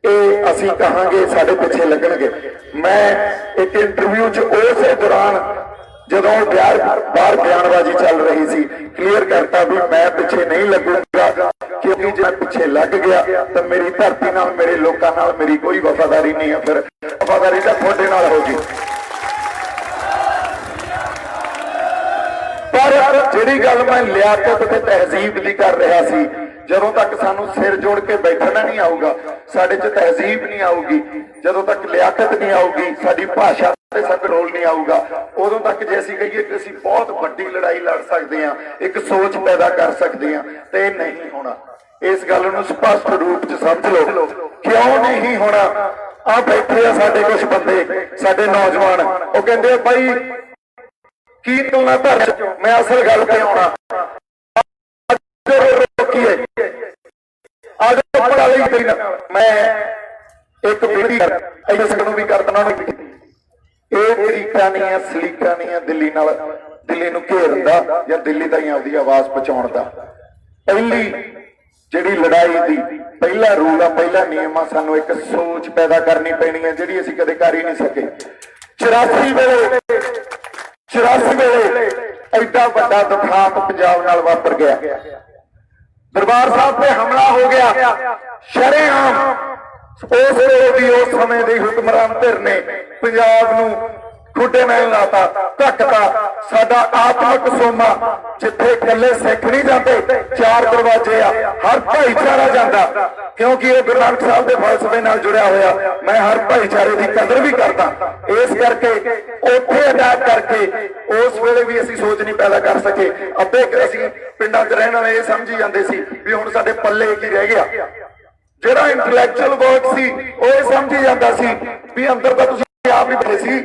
ਇਹ ਅਸੀਂ ਕਹਾਂਗੇ ਸਾਡੇ ਪਿੱਛੇ ਲੱਗਣਗੇ। ਮੈਂ ਇੱਕ ਇੰਟਰਵਿਊ 'ਚ ਉਸੇ ਦੌਰਾਨ ਜਦੋਂ ਬਾਹਰ ਬਿਆਨਬਾਜ਼ੀ ਚੱਲ ਰਹੀ ਸੀ ਕਲੀਅਰ ਕਰਤਾ ਵੀ ਮੈਂ ਪਿੱਛੇ ਨਹੀਂ ਲੱਗੂਗਾ, ਕਿਉਂਕਿ ਜੇ ਪਿੱਛੇ ਲੱਗ ਗਿਆ ਤਾਂ ਮੇਰੀ ਧਰਤੀ ਨਾਲ, ਮੇਰੇ ਲੋਕਾਂ ਨਾਲ ਮੇਰੀ ਕੋਈ ਵਫਾਦਾਰੀ ਨਹੀਂ ਹੈ, ਫਿਰ ਵਫਾਦਾਰੀ ਤਾਂ ਤੁਹਾਡੇ ਨਾਲ ਹੋਗੀ। ਪਰ ਜਿਹੜੀ ਗੱਲ ਮੈਂ ਲਿਆਕਤ ਤੇ ਤਹਿਜ਼ੀਬ ਦੀ ਕਰ ਰਿਹਾ ਸੀ, ਜਦੋਂ ਤੱਕ ਸਾਨੂੰ ਸਿਰ ਜੋੜ ਕੇ ਬੈਠਣਾ ਨਹੀਂ ਆਊਗਾ, ਸਾਡੇ 'ਚ ਤਹਿਜ਼ੀਬ ਨਹੀਂ ਆਊਗੀ, ਜਦੋਂ ਤੱਕ ਲਿਆਕਤ ਨਹੀਂ ਆਊਗੀ, ਸਾਡੀ ਭਾਸ਼ਾ ਤੇ ਕੰਟਰੋਲ ਨਹੀਂ ਆਊਗਾ, ਉਦੋਂ ਤੱਕ ਜੇ ਅਸੀਂ ਕਹੀਏ ਕਿ ਅਸੀਂ ਬਹੁਤ ਵੱਡੀ ਲੜਾਈ ਲੜ ਸਕਦੇ ਹਾਂ, ਇੱਕ ਸੋਚ ਪੈਦਾ ਕਰ ਸਕਦੇ ਹਾਂ, ਤੇ ਇਹ ਨਹੀਂ ਹੋਣਾ। ਇਸ ਗੱਲ ਨੂੰ ਸਪਸ਼ਟ ਰੂਪ 'ਚ ਸਮਝ ਲਓ। ਕਿਉਂ ਨਹੀਂ ਹੋਣਾ? ਆ ਬੈਠੇ ਆ ਸਾਡੇ ਕੁਝ ਬੰਦੇ, ਸਾਡੇ ਨੌਜਵਾਨ, ਉਹ ਕਹਿੰਦੇ ਬਾਈ ਕੀ ਤੁਲਨਾ ਧਰ, ਮੈਂ ਅਸਲ ਗੱਲ ਤੇ ਆਉਣਾ। ਮੈਂ ਇੱਕ ਬੇਨਤੀ ਨੂੰ ਵੀ ਕਰਦਾ, ਇਹ ਤਰੀਕਾ ਨਹੀਂ ਹੈ, ਸਲੀਕਾ ਨਹੀਂ ਹੈ ਦਿੱਲੀ ਨਾਲ, ਦਿੱਲੀ ਨੂੰ ਘੇਰਨ ਦਾ ਜਾਂ ਦਿੱਲੀ ਤਾਈਂ ਆਪਦੀ ਆਵਾਜ਼ ਪਹੁੰਚਾਉਣ ਦਾ। ਪਹਿਲੀ ਜਿਹੜੀ ਲੜਾਈ ਦੀ ਪਹਿਲਾ ਰੂਲ ਆ, ਪਹਿਲਾ ਨਿਯਮ ਆ, ਸਾਨੂੰ ਇੱਕ ਸੋਚ ਪੈਦਾ ਕਰਨੀ ਪੈਣੀ ਹੈ, ਜਿਹੜੀ ਅਸੀਂ ਕਦੇ ਕਰ ਹੀ ਨਹੀਂ ਸਕੇ। 84 ਵੇਲੇ ਐਡਾ ਵੱਡਾ ਦੁਖਾਂਤ ਪੰਜਾਬ ਨਾਲ ਵਾਪਰ ਗਿਆ, ਦਰਬਾਰ ਸਾਹਿਬ ਤੇ ਹਮਲਾ ਹੋ ਗਿਆ ਸ਼ਰੇਆਮ। ਉਸ ਵੇਲੇ ਦੀ, ਉਸ ਸਮੇਂ ਦੀ ਹੁਕਮਰਾਨ ਧਿਰ ਨੇ ਪੰਜਾਬ ਨੂੰ ਖੁੱਡੇ ਨਾਲ ਲਾਤਾ, ਧੱਕਤਾ। ਸਾਡਾ ਆਤਮਿਕ ਸੋਮਾ, ਜਿੱਥੇ ਇਕੱਲੇ ਸਿੱਖ ਨਹੀਂ ਜਾਂਦੇ, 4 ਦਰਵਾਜ਼ੇ ਆ, ਹਰ ਭਾਈਚਾਰਾ ਜਾਂਦਾ, ਕਿਉਂਕਿ ਇਹ ਗੁਰੂ ਨਾਨਕ ਸਾਹਿਬ ਦੇ ਫਲਸਫੇ ਨਾਲ ਜੁੜਿਆ ਹੋਇਆ। ਮੈਂ ਹਰ ਭਾਈਚਾਰੇ ਦੀ ਕਦਰ ਵੀ ਕਰਦਾ, ਇਸ ਕਰਕੇ ਉੱਥੇ ਅਟੈਕ ਕਰਕੇ ਉਸ ਵੇਲੇ ਵੀ ਅਸੀਂ ਸੋਚ ਨਹੀਂ ਪੈਦਾ ਕਰ ਸਕੇ। ਅੱਧੇ ਅਸੀਂ ਪਿੰਡਾਂ 'ਚ ਰਹਿਣ ਵਾਲੇ ਇਹ ਸਮਝੀ ਜਾਂਦੇ ਸੀ ਵੀ ਹੁਣ ਸਾਡੇ ਪੱਲੇ ਕੀ ਰਹਿ ਗਿਆ। ਜਿਹੜਾ ਇੰਟੈਲੈਕਚੁਅਲ ਵਰਕ ਸੀ ਉਹ ਇਹ ਸਮਝੀ ਜਾਂਦਾ ਸੀ ਵੀ ਅੰਦਰ ਤਾਂ ਤੁਸੀਂ ਆਪ ਹੀ ਬੈਠੇ ਸੀ,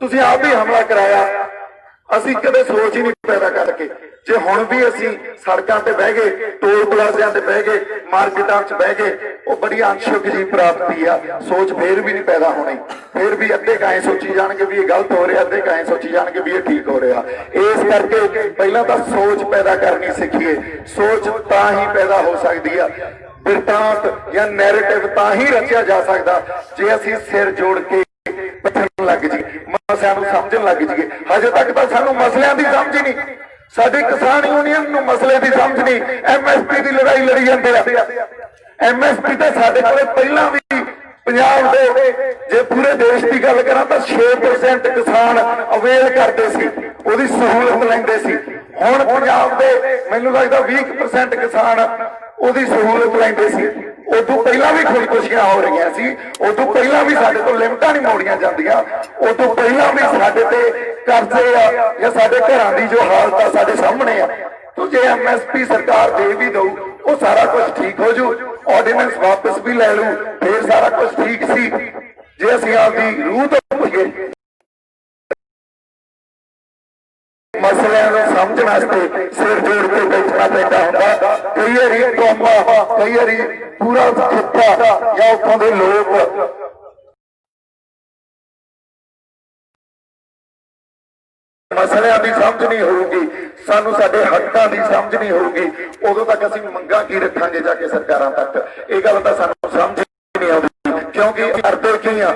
ਤੁਸੀਂ ਆਪ ਹੀ ਹਮਲਾ ਕਰਾਇਆ। ਅਸੀਂ ਕਦੇ ਸੋਚ ਹੀ ਨਹੀਂ ਪੈਦਾ ਕਰਕੇ। ਜੇ ਹੁਣ ਵੀ ਅਸੀਂ ਸੜਕਾਂ ਤੇ ਬਹਿ ਗਏ, ਟੋਲ ਪਲਾਜ਼ਿਆਂ ਤੇ ਬਹਿ ਗਏ, ਮਾਰਕੀਟਾਂ 'ਚ ਬਹਿ ਗਏ, ਉਹ ਬੜੀ ਅੰਸ਼ਕ ਜੀ ਪ੍ਰਾਪਤੀ ਆ, ਸੋਚ ਫੇਰ ਵੀ ਨਹੀਂ ਪੈਦਾ ਹੋਣੀ। ਫੇਰ ਵੀ ਅੱਧੇ ਕਾਏ ਸੋਚੀ ਜਾਣਗੇ ਵੀ ਇਹ ਗਲਤ ਹੋ ਰਿਹਾ, ਅੱਧੇ ਕਾਏ ਸੋਚੀ ਜਾਣਗੇ ਵੀ ਇਹ ਠੀਕ ਹੋ ਰਿਹਾ। ਇਸ ਕਰਕੇ ਪਹਿਲਾਂ ਤਾਂ ਸੋਚ ਪੈਦਾ ਕਰਨੀ ਸਿੱਖੀਏ। ਸੋਚ ਤਾਂ ਹੀ ਪੈਦਾ ਹੋ ਸਕਦੀ ਆ, ਬਿਰਤਾਂਤ ਜਾਂ ਨੈਰੇਟਿਵ ਤਾਂ ਹੀ ਰਚਿਆ ਜਾ ਸਕਦਾ ਜੇ ਅਸੀਂ ਸਿਰ ਜੋੜ ਕੇ ਪੱਥਰ ਲੱਗ ਜੀ, ਮਸਲਿਆਂ ਨੂੰ ਸਮਝਣ ਲੱਗ ਜੀਏ। ਹਜੇ ਤੱਕ ਤਾਂ ਸਾਨੂੰ ਮਸਲਿਆਂ ਦੀ ਸਮਝ ਹੀ ਨਹੀਂ, ਸਾਡੀ ਕਿਸਾਨ ਯੂਨੀਅਨ ਨੂੰ ਮਸਲੇ ਦੀ ਸਮਝ ਨਹੀਂ। MSP ਦੀ ਲੜਾਈ ਲੜੀ ਜਾਂਦੇ ਆ। MSP ਤਾਂ ਸਾਡੇ ਕੋਲੇ ਪਹਿਲਾਂ ਵੀ ਪੰਜਾਬ ਦੇ, ਜੇ ਪੂਰੇ ਦੇਸ਼ ਦੀ ਗੱਲ ਕਰਾਂ ਤਾਂ 6% ਕਿਸਾਨ ਅਵੇਲ ਕਰਦੇ ਸੀ, ਉਹਦੀ ਸਹੂਲਤ ਲੈਂਦੇ ਸੀ। ਹੁਣ ਪੰਜਾਬ ਦੇ ਮੈਨੂੰ ਲੱਗਦਾ 20% ਕਿਸਾਨ ਉਹਦੀ ਸਹੂਲਤ ਲੈਂਦੇ ਸੀ। ਉਦੋਂ ਪਹਿਲਾਂ ਵੀ ਖੁਦਕੁਸ਼ੀਆਂ ਹੋ ਰਹੀਆਂ ਸੀ, ਉਦੋਂ ਪਹਿਲਾਂ ਵੀ ਸਾਡੇ ਤੋਂ ਲਿਮਟਾਂ ਨਹੀਂ ਮੋੜੀਆਂ ਜਾਂਦੀਆਂ, ਉਦੋਂ ਪਹਿਲਾਂ ਵੀ ਸਾਡੇ ਤੇ ਕਰਜ਼ੇ ਆ ਜਾਂ ਸਾਡੇ ਘਰਾਂ ਦੀ ਜੋ ਹਾਲਤ ਆ ਸਾਡੇ ਸਾਹਮਣੇ ਆ। ਤੋ ਜੇ MSP ਸਰਕਾਰ ਦੇ ਵੀ ਦਊ, ਉਹ ਸਾਰਾ ਕੁਝ ਠੀਕ ਹੋ ਜੂ, ਆਰਡੀਨੈਂਸ ਵਾਪਸ ਵੀ ਲੈ ਲੂ, ਫੇਰ ਸਾਰਾ ਕੁਝ ਠੀਕ ਸੀ। ਜੇ ਅਸੀਂ ਆਪਦੀ ਰੂਹ ਤੋਂ ਪੁੱਛੀਏ, ਮਸਲਿਆਂ ਨੂੰ ਸਮਝਣ ਵਾਸਤੇ ਸਿਰ ਜੋੜ ਕੇ ਬੈਠਣਾ ਪੈਂਦਾ ਹੁੰਦਾ। ਕਈ ਵਾਰੀ ਕੌਮਾਂ, ਕਈ ਵਾਰੀ ਪੂਰਾ ਖਿੱਤਾ ਜਾਂ ਉੱਥੋਂ ਦੇ ਲੋਕ ਮਸਲਿਆਂ ਦੀ ਸਮਝ ਨਹੀਂ ਹੋਊਗੀ, ਸਾਨੂੰ ਸਾਡੇ ਹੱਕਾਂ ਦੀ ਸਮਝ ਨਹੀਂ ਹੋਊਗੀ, ਉਦੋਂ ਤੱਕ ਅਸੀਂ ਮੰਗਾਂ ਕੀ ਰੱਖਾਂਗੇ ਜਾ ਕੇ ਸਰਕਾਰਾਂ ਤੱਕ। ਇਹ ਗੱਲ ਤਾਂ ਸਾਨੂੰ ਸਮਝ ਨਹੀਂ ਆਉਂਦੀ, ਕਿਉਂਕਿ ਕਰਦੇ ਕੀ ਆ,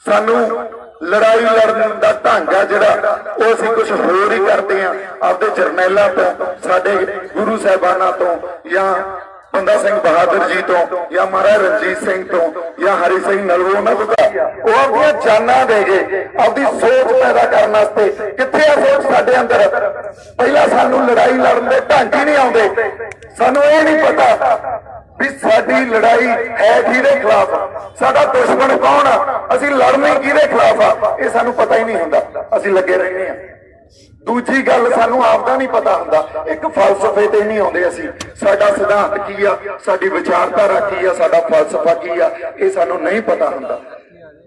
ਸਾਨੂੰ ਲੜਾਈ ਲੜਨ ਦਾ ਢੰਗ ਆ ਜਿਹੜਾ ਉਹ ਅਸੀਂ ਕੁਝ ਹੋਰ ਹੀ ਕਰਦੇ ਆ। ਆਪਦੇ ਜਰਨੈਲਾਂ ਤੋਂ, ਸਾਡੇ ਗੁਰੂ ਸਾਹਿਬਾਨਾਂ ਤੋਂ, ਜਾਂ ਬੰਦਾ ਸਿੰਘ ਬਹਾਦਰ ਜੀ ਤੋਂ, ਜਾਂ ਮਹਾਰਾਜ ਰਣਜੀਤ ਸਿੰਘ ਤੋਂ, ਜਾਂ ਹਰੀ ਸਿੰਘ ਨਲਵੋ, ਉਹਨਾਂ ਤੋਂ ਉਹ ਆਪਣੀਆਂ ਜਾਨਾਂ ਦੇ ਗਏ ਆਪਦੀ ਸੋਚ ਪੈਦਾ ਕਰਨ ਵਾਸਤੇ। ਕਿੱਥੇ ਆ ਸੋਚ ਸਾਡੇ ਅੰਦਰ? ਪਹਿਲਾਂ ਸਾਨੂੰ ਲੜਾਈ ਲੜਨ ਦੇ ਢੰਗ ਹੀ ਨਹੀਂ ਆਉਂਦੇ, ਸਾਨੂੰ ਇਹ ਨਹੀਂ ਪਤਾ ਵੀ ਸਾਡੀ ਲੜਾਈ ਹੈ ਕਿਹਦੇ ਖਿਲਾਫ, ਸਾਡਾ ਦੁਸ਼ਮਣ ਕੌਣ ਆ, ਅਸੀਂ ਲੜਨੇ ਕਿਹਦੇ ਖਿਲਾਫ ਆ, ਇਹ ਸਾਨੂੰ ਪਤਾ ਹੀ ਨਹੀਂ ਹੁੰਦਾ, ਅਸੀਂ ਲੱਗੇ ਰਹਿੰਦੇ ਆ। ਦੂਜੀ ਗੱਲ, ਸਾਨੂੰ ਆਪਦਾ ਨਹੀਂ ਪਤਾ ਹੁੰਦਾ, ਇੱਕ ਫਲਸਫੇ ਤੇ ਨਹੀਂ ਆਉਂਦੇ ਅਸੀਂ, ਸਾਡਾ ਸਿਧਾਂਤ ਕੀ ਆ, ਸਾਡੀ ਵਿਚਾਰਧਾਰਾ ਕੀ ਆ, ਸਾਡਾ ਫਲਸਫਾ ਕੀ ਆ, ਇਹ ਸਾਨੂੰ ਨਹੀਂ ਪਤਾ ਹੁੰਦਾ।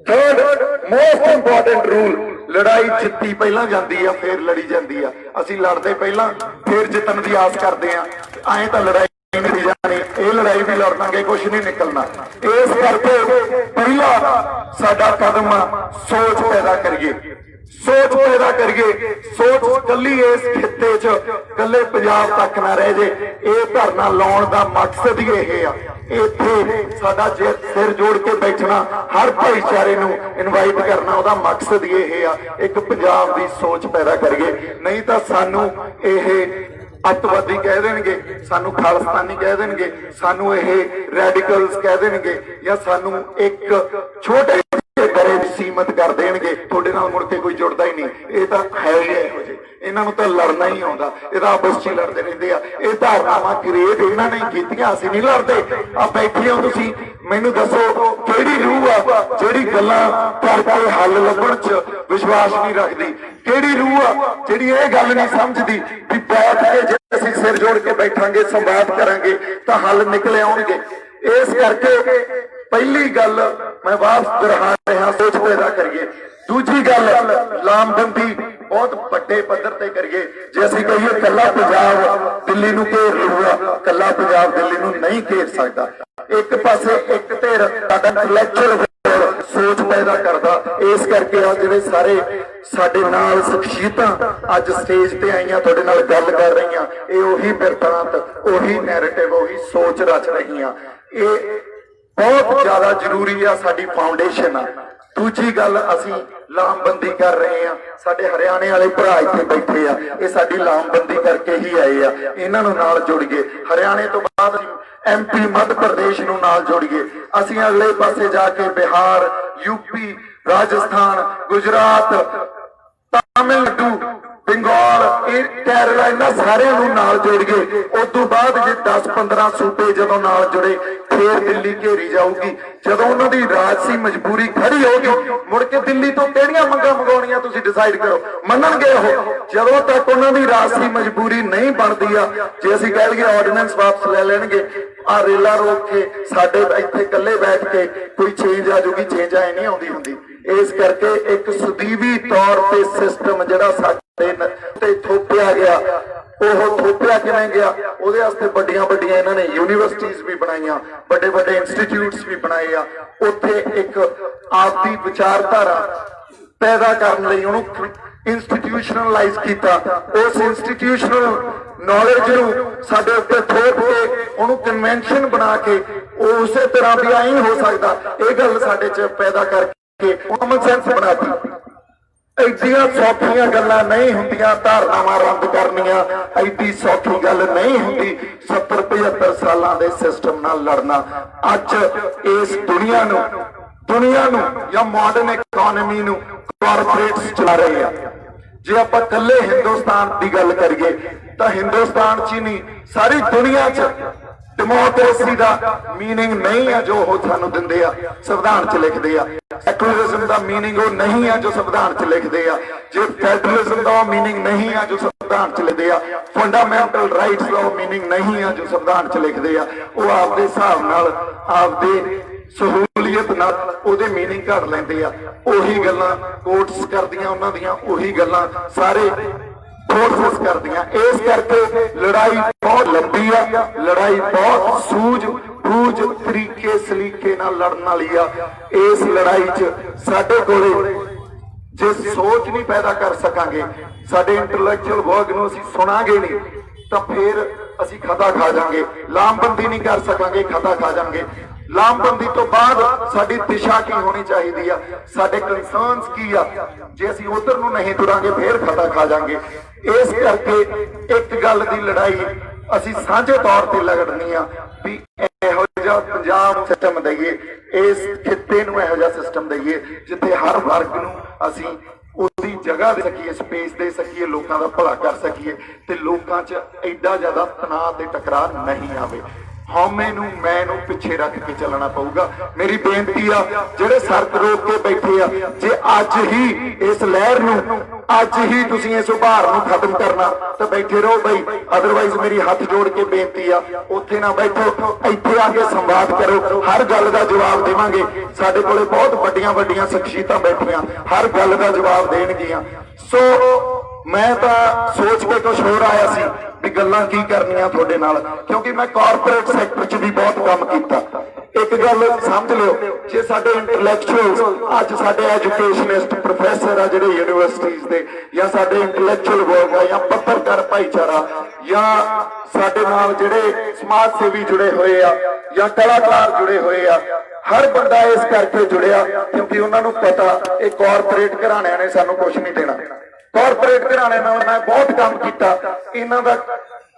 ਥਰਡ ਮੋਸਟ ਇੰਪੋਰਟੈਂਟ ਰੂਲ, ਲੜਾਈ ਜਿੱਤੀ ਪਹਿਲਾਂ ਜਾਂਦੀ ਆ, ਫੇਰ ਲੜੀ ਜਾਂਦੀ ਆ। ਅਸੀਂ ਲੜਦੇ ਪਹਿਲਾਂ, ਫੇਰ ਜਿੱਤਣ ਦੀ ਆਸ ਕਰਦੇ ਆ। ਐਂ ਤਾਂ ਲੜਾਈ ਨਹੀਂ ਜਾਣੀ, ਇਹ ਲੜਾਈ ਵੀ ਲੜਨਾਂਗੇ, ਕੁਛ ਨਹੀਂ ਨਿਕਲਣਾ। ਇਸ ਕਰਕੇ ਪਹਿਲਾ ਸਾਡਾ ਕਦਮ ਆ, ਸੋਚ ਪੈਦਾ ਕਰੀਏ, ਸੋਚ ਪੈਦਾ ਕਰੀਏ। ਸੋਚ ਕੱਲੀ ਇਸ ਖਿੱਤੇ 'ਚ, ਕੱਲੇ ਪੰਜਾਬ ਤੱਕ ਨਾ ਰਹਿ ਜੇ। ਇਹ ਧਰਨਾ ਲਾਉਣ ਦਾ ਮਕਸਦ ਹੀ ਇਹ ਆ ਇੱਥੇ ਸਾਡਾ ਸਿਰ ਜੋੜ ਕੇ ਬੈਠਣਾ, ਹਰ ਭਾਈਚਾਰੇ ਨੂੰ ਇਨਵਾਈਟ ਕਰਨਾ, ਉਹਦਾ ਮਕਸਦ ਹੀ ਇਹ ਆ, ਇੱਕ ਪੰਜਾਬ ਦੀ ਸੋਚ ਪੈਦਾ ਕਰੀਏ। ਨਹੀਂ ਤਾਂ ਸਾਨੂੰ ਇਹ ਅੱਤਵਾਦੀ ਕਹਿ ਦੇਣਗੇ, ਸਾਨੂੰ ਖਾਲਿਸਤਾਨੀ ਕਹਿ ਦੇਣਗੇ, ਸਾਨੂੰ ਇਹ ਰੈਡੀਕਲਸ ਕਹਿ ਦੇਣਗੇ, ਜਾਂ ਸਾਨੂੰ ਇੱਕ ਛੋਟੇ ਦਾਇਰੇ ਵਿੱਚ ਸੀਮਤ ਕਰ ਦੇਣਗੇ। ਤੁਹਾਡੇ ਨਾਲ ਮੁੜ ਕੇ ਕੋਈ ਜੁੜਦਾ ਹੀ ਨਹੀਂ। ਇਹ ਤਾਂ ਹੈ ਹੀ ਇਹੋ ਜਿਹੇ, ਇਹਨਾਂ ਨੂੰ ਤਾਂ ਲੜਨਾ ਹੀ ਆਉਂਦਾ, ਇਹਦਾ ਆਪਸ ਚ ਲੜਦੇ ਰਹਿੰਦੇ ਆ। ਇਹ ਧਾਰਨਾਵਾਂ ਕ੍ਰੀਏਟ ਇਹਨਾਂ ਨੇ ਕੀਤੀਆਂ, ਅਸੀਂ ਨਹੀਂ ਲੜਦੇ। ਆ ਬੈਠੇ ਹੋ ਤੁਸੀਂ, ਮੈਨੂੰ ਦੱਸੋ ਕਿਹੜੀ ਰੂਹ ਆ ਜਿਹੜੀ ਗੱਲਾਂ ਕਰਕੇ ਹੱਲ ਲੱਭਣ ਚ ਵਿਸ਼ਵਾਸ ਨਹੀਂ ਰੱਖਦੀ? ਕਿਹੜੀ ਰੂਹ ਆ ਜਿਹੜੀ ਇਹ ਗੱਲ ਨਹੀਂ ਸਮਝਦੀ ਵੀ ਬੈਠ ਕੇ ਜੇ ਅਸੀਂ ਸਿਰ ਜੋੜ ਕੇ ਬੈਠਾਂਗੇ, ਸੰਵਾਦ ਕਰਾਂਗੇ ਤਾਂ ਹੱਲ ਨਿਕਲੇ ਆਉਣਗੇ। ਇਸ ਕਰਕੇ ਪਹਿਲੀ ਗੱਲ ਮੈਂ ਵਾਪਸ ਦੁਹਰਾ ਰਿਹਾ, ਸੋਚ ਪੈਦਾ ਕਰੀਏ। ਦੂਜੀ ਗੱਲ, ਲਾਮਬੰਦੀ ਬਹੁਤ ਵੱਡੇ ਪੱਧਰ ਤੇ ਕਰੀਏ। ਜੇ ਅਸੀਂ ਕਹੀਏ ਕੱਲਾ ਪੰਜਾਬ ਦਿੱਲੀ ਨੂੰ ਘੇਰ ਲਊਗਾ, ਕੱਲਾ ਪੰਜਾਬ ਦਿੱਲੀ ਨੂੰ ਨਹੀਂ ਘੇਰ ਸਕਦਾ। ਇੱਕ ਪਾਸੇ ਇੱਕ ਧਿਰ ਸਾਡਾ ਇੰਟੈਲੈਕਚੁਅਲ ਸੋਚ ਪੈਦਾ ਕਰਦਾ। ਇਸ ਕਰਕੇ ਆ ਜਿਹੜੇ ਸਾਰੇ ਸਾਡੇ ਨਾਲ ਸ਼ਖਸੀਅਤਾਂ ਅੱਜ ਸਟੇਜ ਤੇ ਆਈਆਂ, ਤੁਹਾਡੇ ਨਾਲ ਗੱਲ ਕਰ ਰਹੀਆਂ, ਇਹ ਉਹੀ ਬਿਰਤਾਂਤ, ਉਹੀ ਨੈਰੇਟਿਵ, ਉਹੀ ਸੋਚ ਰਚ ਰਹੀਆਂ। ਇਹ ਬਹੁਤ ਜ਼ਿਆਦਾ ਜ਼ਰੂਰੀ ਆ, ਸਾਡੀ ਫਾਊਂਡੇਸ਼ਨ ਆ। ਦੂਜੀ ਗੱਲ, ਅਸੀਂ ਲਾਮਬੰਦੀ ਕਰ ਰਹੇ ਆ। ਸਾਡੇ ਹਰਿਆਣੇ ਵਾਲੇ ਭਰਾ ਇੱਥੇ ਬੈਠੇ ਆ, ਇਹ ਸਾਡੀ ਲਾਮਬੰਦੀ ਕਰਕੇ ਹੀ ਆਏ ਆ। ਇਹਨਾਂ ਨੂੰ ਨਾਲ ਜੋੜੀਏ। ਹਰਿਆਣੇ ਤੋਂ ਬਾਅਦ MP ਮੱਧ ਪ੍ਰਦੇਸ਼ ਨੂੰ ਨਾਲ ਜੋੜੀਏ। ਅਸੀਂ ਅਗਲੇ ਪਾਸੇ ਜਾ ਕੇ ਬਿਹਾਰ, UP, ਰਾਜਸਥਾਨ, ਗੁਜਰਾਤ, ਤਾਮਿਲਨਾਡੂ, ਬੰਗਾਲ, ਕੇਰਲਾ, ਇਹਨਾਂ ਸਾਰਿਆਂ ਨੂੰ ਨਾਲ ਜੋੜੀਏ। ਉਸ ਤੋਂ ਬਾਅਦ ਜੇ 10-15 ਸੂਬੇ ਜਦੋਂ ਨਾਲ ਜੁੜੇ, ਫੇਰ ਦਿੱਲੀ ਘੇਰੀ ਜਾਊਗੀ। ਜਦੋਂ ਉਹਨਾਂ ਦੀ ਰਾਜਸੀ ਮਜਬੂਰੀ ਖੜੀ ਹੋਗੀ, ਮੁੜ ਕੇ ਦਿੱਲੀ ਤੋਂ ਕਿਹੜੀਆਂ ਮੰਗਾਂ ਮੰਗਾਉਣੀਆਂ ਤੁਸੀਂ ਡਿਸਾਈਡ ਕਰੋ। ਮੰਨਣਗੇ ਉਹ? ਜਦੋਂ ਤੱਕ ਉਹਨਾਂ ਦੀ ਰਾਜਸੀ ਮਜਬੂਰੀ ਨਹੀਂ ਬਣਦੀ ਆ, ਜੇ ਅਸੀਂ ਕਹਿ ਲਈਏ ਆਰਡੀਨੈਂਸ ਵਾਪਸ ਲੈ ਲੈਣਗੇ, ਆ ਰੇਲਾ ਰੋਕ ਕੇ ਸਾਡੇ ਇੱਥੇ ਇਕੱਲੇ ਬੈਠ ਕੇ ਕੋਈ ਚੇਂਜ ਆ ਜੂਗੀ, ਚੇਂਜ ਆਏ ਨਹੀਂ ਆਉਂਦੀ ਹੁੰਦੀ। ਇਸ ਕਰਕੇ ਇੱਕ ਸਦੀਵੀ ਤੌਰ ਤੇ ਸਿਸਟਮ ਜਿਹੜਾ ਸਾਡੇ ਤੇ ਥੋਪਿਆ ਗਿਆ, ਉਹ ਥੋਪਿਆ ਕਿਵੇਂ ਗਿਆ? ਉਹਦੇ ਵਾਸਤੇ ਵੱਡੀਆਂ ਵੱਡੀਆਂ ਇਹਨਾਂ ਨੇ ਯੂਨੀਵਰਸਿਟੀਜ਼ ਵੀ ਬਣਾਈਆਂ, ਵੱਡੇ ਵੱਡੇ ਇੰਸਟੀਚਿਊਟਸ ਵੀ ਬਣਾਏ ਆ। ਉੱਥੇ ਇੱਕ ਆਪਦੀ ਵਿਚਾਰਧਾਰਾ ਪੈਦਾ ਕਰਨ ਲਈ ਉਹਨੂੰ ਇੰਸਟੀਟਿਊਸ਼ਨਲਾਈਜ਼ ਕੀਤਾ। ਉਸ ਇੰਸਟੀਟਿਊਸ਼ਨਲ ਨੌਲੇਜ ਨੂੰ ਸਾਡੇ ਉੱਤੇ ਥੋਪ ਕੇ ਉਹਨੂੰ ਕਨਵੈਨਸ਼ਨ ਬਣਾ ਕੇ ਉਸੇ ਤਰ੍ਹਾਂ ਵੀ ਆਈ ਹੋ ਸਕਦਾ, ਇਹ ਗੱਲ ਸਾਡੇ 'ਚ ਪੈਦਾ ਕਰਕੇ ਕਾਮਨ ਸੈਂਸ ਬਣਾਤੀ। ਐਡੀਆਂ ਸੌਖੀਆਂ ਗੱਲਾਂ ਨਹੀਂ ਹੁੰਦੀਆਂ, ਧਾਰਨਾਵਾਂ ਰੱਦ ਕਰਨੀਆਂ ਐਡੀ ਸੌਖੀ ਗੱਲ ਨਹੀਂ ਹੁੰਦੀ। 70-75 ਸਾਲਾਂ ਦੇ ਸਿਸਟਮ ਨਾਲ ਲੜਨਾ ਅੱਜ ਇਸ ਦੁਨੀਆ ਨੂੰ ਜਾਂ ਮਾਡਰਨ ਇਕਨੋਮੀ ਨੂੰ ਕਾਰਪੋਰੇਟਸ ਚਲਾ ਰਹੇ ਆ। ਜੇ ਆਪਾਂ ਇਕੱਲੇ ਹਿੰਦੁਸਤਾਨ ਦੀ ਗੱਲ ਕਰੀਏ ਤਾਂ ਹਿੰਦੁਸਤਾਨ 'ਚ ਹੀ ਨਹੀਂ, ਸਾਰੀ ਦੁਨੀਆ 'ਚ ਡੈਮੋਕ੍ਰੇਸੀ ਦਾ ਮੀਨਿੰਗ ਨਹੀਂ ਆ ਜੋ ਉਹ ਸਾਨੂੰ ਦਿੰਦੇ ਆ, ਸੰਵਿਧਾਨ 'ਚ ਲਿਖਦੇ ਆ। ਸੈਕੂਲਰਿਜ਼ਮ ਦਾ ਮੀਨਿੰਗ ਉਹ ਨਹੀਂ ਆ ਜੋ ਸੰਵਿਧਾਨ 'ਚ ਲਿਖਦੇ ਆ। ਜੇ ਫੈਡਰਲਿਜ਼ਮ ਦਾ ਮੀਨਿੰਗ ਨਹੀਂ ਆ ਜੋ ਸੰਵਿਧਾਨ 'ਚ ਲਿਖਦੇ ਆ। ਫੰਡਾਮੈਂਟਲ ਰਾਈਟਸ ਦਾ ਮੀਨਿੰਗ ਨਹੀਂ ਆ ਜੋ ਸੰਵਿਧਾਨ 'ਚ ਲਿਖਦੇ ਆ। ਉਹ ਆਪਦੇ ਹਿਸਾਬ ਨਾਲ, ਆਪਦੇ ਸਹੂਲੀਅਤ ਨਾਲ ਉਹਦੇ ਮੀਨਿੰਗ ਘੜ ਲੈਂਦੇ ਆ। ਉਹੀ ਗੱਲਾਂ ਕੋਰਟਸ ਕਰਦੀਆਂ, ਉਹਨਾਂ ਦੀਆਂ ਉਹੀ ਗੱਲਾਂ ਸਾਰੇ ਫੋਰਸਸ ਕਰਦੀਆਂ। ਇਸ ਕਰਕੇ ਲੜਾਈ ਬਹੁਤ ਲੰਬੀ ਆ, ਲੜਾਈ ਬਹੁਤ ਸੂਝ-ਬੂਝ ਤਰੀਕੇ ਸਲੀਕੇ ਨਾਲ ਲੜਨ ਵਾਲੀ ਆ। ਇਸ ਲੜਾਈ 'ਚ ਸਾਡੇ ਕੋਲੇ ਜੇ ਸੋਚ ਨਹੀਂ ਪੈਦਾ ਕਰ ਸਕਾਂਗੇ, ਸਾਡੇ ਇੰਟੈਲੈਕਚੁਅਲ ਵਰਕ ਨੂੰ ਅਸੀਂ ਸੁਣਾਂਗੇ ਨਹੀਂ, ਤਾਂ ਫਿਰ ਅਸੀਂ ਖਤਾ ਖਾ ਜਾਾਂਗੇ। ਲਾਮਬੰਦੀ ਨਹੀਂ ਕਰ ਸਕਾਂਗੇ, ਖਤਾ ਖਾ ਜਾਾਂਗੇ। ਲਾਮਬੰਦੀ ਤੋਂ ਬਾਅਦ ਸਾਡੀ ਦਿਸ਼ਾ ਕੀ ਹੋਣੀ ਚਾਹੀਦੀ ਆ, ਸਾਡੇ ਕੰਸਰਨਸ ਕੀ ਆ? ਜੇ ਅਸੀਂ ਉਧਰ ਨੂੰ ਨਹੀਂ ਤੁਰਾਂਗੇ ਫੇਰ ਖਤਾ ਖਾ ਜਾਾਂਗੇ। ਇਸ ਕਰਕੇ ਇੱਕ ਗੱਲ ਦੀ ਲੜਾਈ ਅਸੀਂ ਸਾਂਝੇ ਤੌਰ ਤੇ ਲੜਨੀ ਆ ਵੀ ਇਹੋ ਜਿਹਾ ਪੰਜਾਬ ਸਿਸਟਮ ਦਈਏ, ਇਸ ਖਿੱਤੇ ਨੂੰ ਇਹੋ ਜਿਹਾ ਸਿਸਟਮ ਦਈਏ ਜਿੱਥੇ ਹਰ ਵਰਗ ਨੂੰ ਅਸੀਂ ਉਹਦੀ ਜਗ੍ਹਾ ਦੇ ਸਕੀਏ, ਸਪੇਸ ਦੇ ਸਕੀਏ, ਲੋਕਾਂ ਦਾ ਭਲਾ ਕਰ ਸਕੀਏ ਤੇ ਲੋਕਾਂ 'ਚ ਐਡਾ ਜ਼ਿਆਦਾ ਤਣਾਅ ਤੇ ਟਕਰਾਅ ਨਹੀਂ ਆਵੇ। ਹਉਮੈ ਨੂੰ ਮੈਂ ਨੂੰ ਪਿੱਛੇ ਰੱਖ ਕੇ ਚੱਲਣਾ ਪਊਗਾ। ਮੇਰੀ ਬੇਨਤੀ ਆ, ਜਿਹੜੇ ਸਰਦ ਰੋਕ ਕੇ ਬੈਠੇ ਆ, ਜੇ ਅੱਜ ਹੀ ਇਸ ਲਹਿਰ ਨੂੰ, ਅੱਜ ਹੀ ਤੁਸੀਂ ਇਸ ਉਭਾਰ ਨੂੰ ਖਤਮ ਕਰਨਾ ਤਾਂ ਬੈਠੇ ਰਹੋ ਬਈ। ਅਦਰਵਾਈਜ਼ ਮੇਰੀ ਹੱਥ ਜੋੜ ਕੇ ਬੇਨਤੀ ਆ, ਉੱਥੇ ਨਾ ਬੈਠੋ, ਇੱਥੇ ਆ ਕੇ ਸੰਵਾਦ ਕਰੋ। ਹਰ ਗੱਲ ਦਾ ਜਵਾਬ ਦੇਵਾਂਗੇ। ਸਾਡੇ ਕੋਲੇ ਬਹੁਤ ਵੱਡੀਆਂ ਵੱਡੀਆਂ ਸ਼ਖਸੀਅਤਾਂ ਬੈਠੀਆਂ, ਹਰ ਗੱਲ ਦਾ ਜਵਾਬ ਦੇਣਗੀਆਂ। ਸੋ ਮੈਂ ਤਾਂ ਸੋਚ ਕੇ ਕੁਝ ਹੋਰ ਆਇਆ ਸੀ ਵੀ ਗੱਲਾਂ ਕੀ ਕਰਨੀਆਂ ਤੁਹਾਡੇ ਨਾਲ, ਕਿਉਂਕਿ ਮੈਂ ਕਾਰਪੋਰੇਟ ਸੈਕਟਰ 'ਚ ਵੀ ਬਹੁਤ ਕੰਮ ਕੀਤਾ। ਇੱਕ ਗੱਲ ਸਮਝ ਲਿਓ, ਜੇ ਸਾਡੇ ਇੰਟੈਲੈਕਚੁਅਲਸ ਅੱਜ ਸਾਡੇ ਐਜੂਕੇਸ਼ਨਿਸਟ ਪ੍ਰੋਫੈਸਰ ਆ ਜਿਹੜੇ ਯੂਨੀਵਰਸਿਟੀਜ਼ ਦੇ, ਜਾਂ ਸਾਡੇ ਇੰਟੈਲੈਕਚੁਅਲ ਵਰਗ ਆ, ਜਾਂ ਪੱਤਰਕਾਰ ਭਾਈਚਾਰਾ, ਜਾਂ ਸਾਡੇ ਨਾਲ ਜਿਹੜੇ ਸਮਾਜ ਸੇਵੀ ਜੁੜੇ ਹੋਏ ਆ, ਜਾਂ ਕਲਾਕਾਰ ਜੁੜੇ ਹੋਏ ਆ, ਹਰ ਬੰਦਾ ਇਸ ਕਰਕੇ ਜੁੜਿਆ ਕਿਉਂਕਿ ਉਹਨਾਂ ਨੂੰ ਪਤਾ ਇਹ ਕਾਰਪੋਰੇਟ ਘਰਾਣਿਆਂ ਨੇ ਸਾਨੂੰ ਕੁਝ ਨਹੀਂ ਦੇਣਾ। ਕਾਰਪੋਰੇਟ ਘਰਾਣਿਆਂ ਨਾਲ ਮੈਂ ਬਹੁਤ ਕੰਮ ਕੀਤਾ,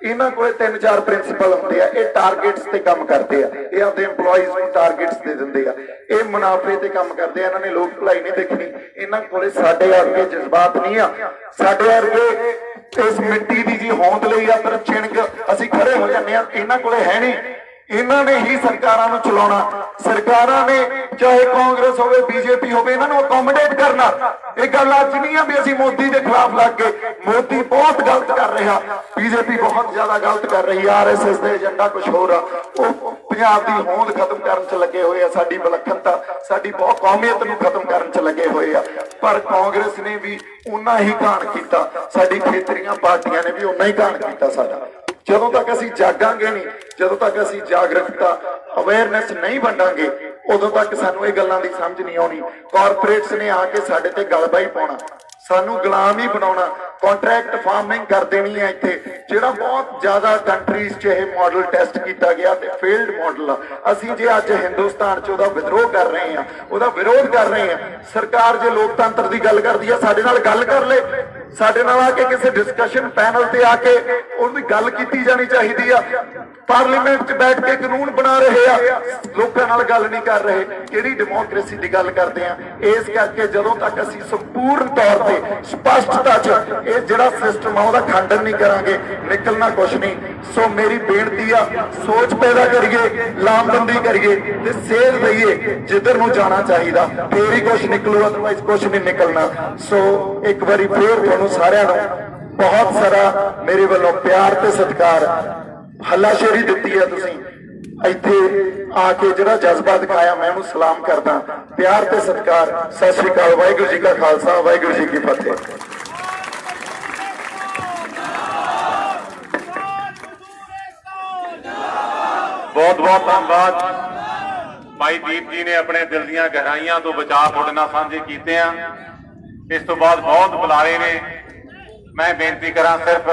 ਇਹਨਾਂ ਕੋਲੇ 3-4 ਪ੍ਰਿੰਸੀਪਲ ਹੁੰਦੇ ਆ, ਇਹ ਟਾਰਗੇਟਸ ਤੇ ਕੰਮ ਕਰਦੇ ਆ, ਇਹ ਆਪਦੇ EMPLOYEES ਨੂੰ ਟਾਰਗੇਟਸ ਦੇ ਦਿੰਦੇ ਆ, ਇਹ ਮੁਨਾਫੇ ਤੇ ਕੰਮ ਕਰਦੇ ਆ, ਇਹਨਾਂ ਨੇ ਲੋਕ ਭਲਾਈ ਨਹੀਂ ਦੇਖਣੀ। ਇਹਨਾਂ ਕੋਲੇ ਸਾਡੇ ਵਰਗੇ ਜਜ਼ਬਾਤ ਨਹੀਂ ਆ, ਸਾਡੇ ਵਰਗੇ ਇਸ ਮਿੱਟੀ ਦੀ ਜੀ ਹੋਂਦ ਲਈ ਆ ਤਰਫ ਛਿਣਕ ਅਸੀਂ ਖੜੇ ਹੋ ਜਾਂਦੇ ਆ, ਇਹਨਾਂ ਕੋਲੇ ਹੈ ਨਹੀਂ। ਇਹਨਾਂ ਨੇ ਹੀ ਸਰਕਾਰਾਂ ਨੂੰ ਚਲਾਉਣਾ, ਸਰਕਾਰਾਂ ਨੇ ਚਾਹੇ ਕਾਂਗਰਸ ਹੋਵੇ BJP ਹੋਵੇ, ਇਹਨਾਂ ਨੂੰ ਅਕੋਮੋਡੇਟ ਕਰਨਾ। ਇਹ ਗੱਲ ਅੱਜ ਨਹੀਂ ਆ ਵੀ ਅਸੀਂ ਮੋਦੀ ਦੇ ਖਿਲਾਫ ਲੱਗ ਗਏ, ਮੋਦੀ ਬਹੁਤ ਗਲਤ ਕਰ ਰਿਹਾ, BJP ਬਹੁਤ ਜ਼ਿਆਦਾ ਗਲਤ ਕਰ ਰਹੀ, RSS ਦੇ ਏਜੰਡਾ ਕੁਝ ਹੋਰ ਆ, ਉਹ ਪੰਜਾਬ ਦੀ ਹੋਂਦ ਖਤਮ ਕਰਨ ਚ ਲੱਗੇ ਹੋਏ ਆ, ਸਾਡੀ ਵਿਲੱਖਣਤਾ, ਸਾਡੀ ਬਹੁਤ ਕੌਮੀਅਤ ਨੂੰ ਖਤਮ ਕਰਨ ਚ ਲੱਗੇ ਹੋਏ ਆ। ਪਰ ਕਾਂਗਰਸ ਨੇ ਵੀ ਉਨਾ ਹੀ ਘਾਣ ਕੀਤਾ, ਸਾਡੀ ਖੇਤਰੀਆਂ ਪਾਰਟੀਆਂ ਨੇ ਵੀ ਉਨਾ ਹੀ ਘਾਣ ਕੀਤਾ ਸਾਡਾ। ਜਦੋਂ ਤੱਕ ਅਸੀਂ ਜਾਗਾਂਗੇ ਨਹੀਂ, ਜਦੋਂ ਤੱਕ ਅਸੀਂ ਜਾਗਰੂਕਤਾ ਅਵੇਅਰਨੈਸ ਨਹੀਂ ਵੰਡਾਂਗੇ, ਉਦੋਂ ਤੱਕ ਸਾਨੂੰ ਇਹ ਗੱਲਾਂ ਦੀ ਸਮਝ ਨਹੀਂ ਆਉਣੀ। ਕਾਰਪੋਰੇਟਸ ਨੇ ਆ ਕੇ ਸਾਡੇ ਤੇ ਗਲਬਾਈ ਪਾਉਣਾ, ਸਾਨੂੰ ਗੁਲਾਮ ਹੀ ਬਣਾਉਣਾ, ਕੰਟਰੈਕਟ ਫਾਰਮਿੰਗ ਕਰ ਦੇਣੀ ਹੈ ਇੱਥੇ, ਜਿਹੜਾ ਬਹੁਤ ਜ਼ਿਆਦਾ ਕੰਟਰੀਜ਼ 'ਚ ਇਹ ਮਾਡਲ ਟੈਸਟ ਕੀਤਾ ਗਿਆ ਤੇ ਫੇਲਡ ਮਾਡਲ ਆ। ਅਸੀਂ ਜੇ ਅੱਜ ਹਿੰਦੁਸਤਾਨ 'ਚ ਉਹਦਾ ਵਿਦਰੋਹ ਕਰ ਰਹੇ ਹਾਂ, ਉਹਦਾ ਵਿਰੋਧ ਕਰ ਰਹੇ ਹਾਂ, ਸਰਕਾਰ ਜੇ ਲੋਕਤੰਤਰ ਦੀ ਗੱਲ ਕਰਦੀ ਆ, ਸਾਡੇ ਨਾਲ ਗੱਲ ਕਰ ਲੈ, ਸਾਡੇ ਨਾਲ ਆ ਕੇ ਕਿਸੇ ਡਿਸਕਸ਼ਨ ਪੈਨਲ ਤੇ ਆ ਕੇ ਉਹਦੀ ਗੱਲ ਕੀਤੀ ਜਾਣੀ ਚਾਹੀਦੀ ਆ। ਪਾਰਲੀਮੈਂਟ 'ਚ ਬੈਠ ਕੇ ਕਾਨੂੰਨ ਬਣਾ ਰਹੇ ਆ, ਲੋਕਾਂ ਨਾਲ ਗੱਲ ਨਹੀਂ ਕਰ ਰਹੇ, ਕਿਹੜੀ ਡੈਮੋਕ੍ਰੇਸੀ ਦੀ ਗੱਲ ਕਰਦੇ ਆ। ਇਸ ਕਰਕੇ ਜਦੋਂ ਤੱਕ ਅਸੀਂ ਸੰਪੂਰਨ ਤੌਰ ਤੇ ਸਪਸ਼ਟਤਾ 'ਚ ਇਹ ਜਿਹੜਾ ਸਿਸਟਮ ਆ ਉਹਦਾ ਖੰਡਨ ਨਹੀਂ ਕਰਾਂਗੇ, ਨਿਕਲਣਾ ਕੁਛ ਨਹੀਂ। ਸੋ ਮੇਰੀ ਬੇਨਤੀ ਆ, ਸੋਚ ਪੈਦਾ ਕਰੀਏ, ਲਾਮਬੰਦੀ ਕਰੀਏ ਤੇ ਸੇਧ ਦਈਏ ਜਿੱਧਰ ਨੂੰ ਜਾਣਾ ਚਾਹੀਦਾ, ਫੇਰ ਹੀ ਕੁਛ ਨਿਕਲੂ, ਅਦਰਵਾਈਜ਼ ਕੁਛ ਨਹੀਂ ਨਿਕਲਣਾ। ਸੋ ਇੱਕ ਵਾਰੀ ਫੇਰ ਤੁਹਾਨੂੰ ਸਾਰਿਆਂ ਨੂੰ ਬਹੁਤ ਸਾਰਾ ਮੇਰੇ ਵੱਲੋਂ ਪਿਆਰ ਤੇ ਸਤਿਕਾਰ, ਹੱਲਾਸ਼ੇਰੀ ਦਿੱਤੀ ਹੈ, ਤੁਸੀਂ ਇੱਥੇ ਆ ਕੇ ਜਿਹੜਾ ਜਜ਼ਬਾ ਦਿਖਾਇਆ, ਮੈਂ ਉਹਨੂੰ ਸਲਾਮ ਕਰਦਾ, ਪਿਆਰ ਤੇ ਸਤਿਕਾਰ। ਸਤਿ ਸ੍ਰੀ ਅਕਾਲ। ਵਾਹਿਗੁਰੂ ਜੀ ਕਾ ਖਾਲਸਾ, ਵਾਹਿਗੁਰੂ ਜੀ ਕੀ ਫਤਿਹ। ਬਹੁਤ ਬਹੁਤ ਧੰਨਵਾਦ ਭਾਈ ਦੀਪ ਜੀ ਨੇ ਆਪਣੇ ਦਿਲ ਦੀਆਂ ਗਹਿਰਾਈਆਂ ਤੋਂ ਵਿਚਾਰ ਤੁਹਾਡੇ ਨਾਲ ਸਾਂਝੇ ਕੀਤੇ ਆ। ਇਸ ਤੋਂ ਬਾਅਦ ਬਹੁਤ ਬੁਲਾਰੇ ਨੇ, ਮੈਂ ਬੇਨਤੀ ਕਰਾਂ ਸਿਰਫ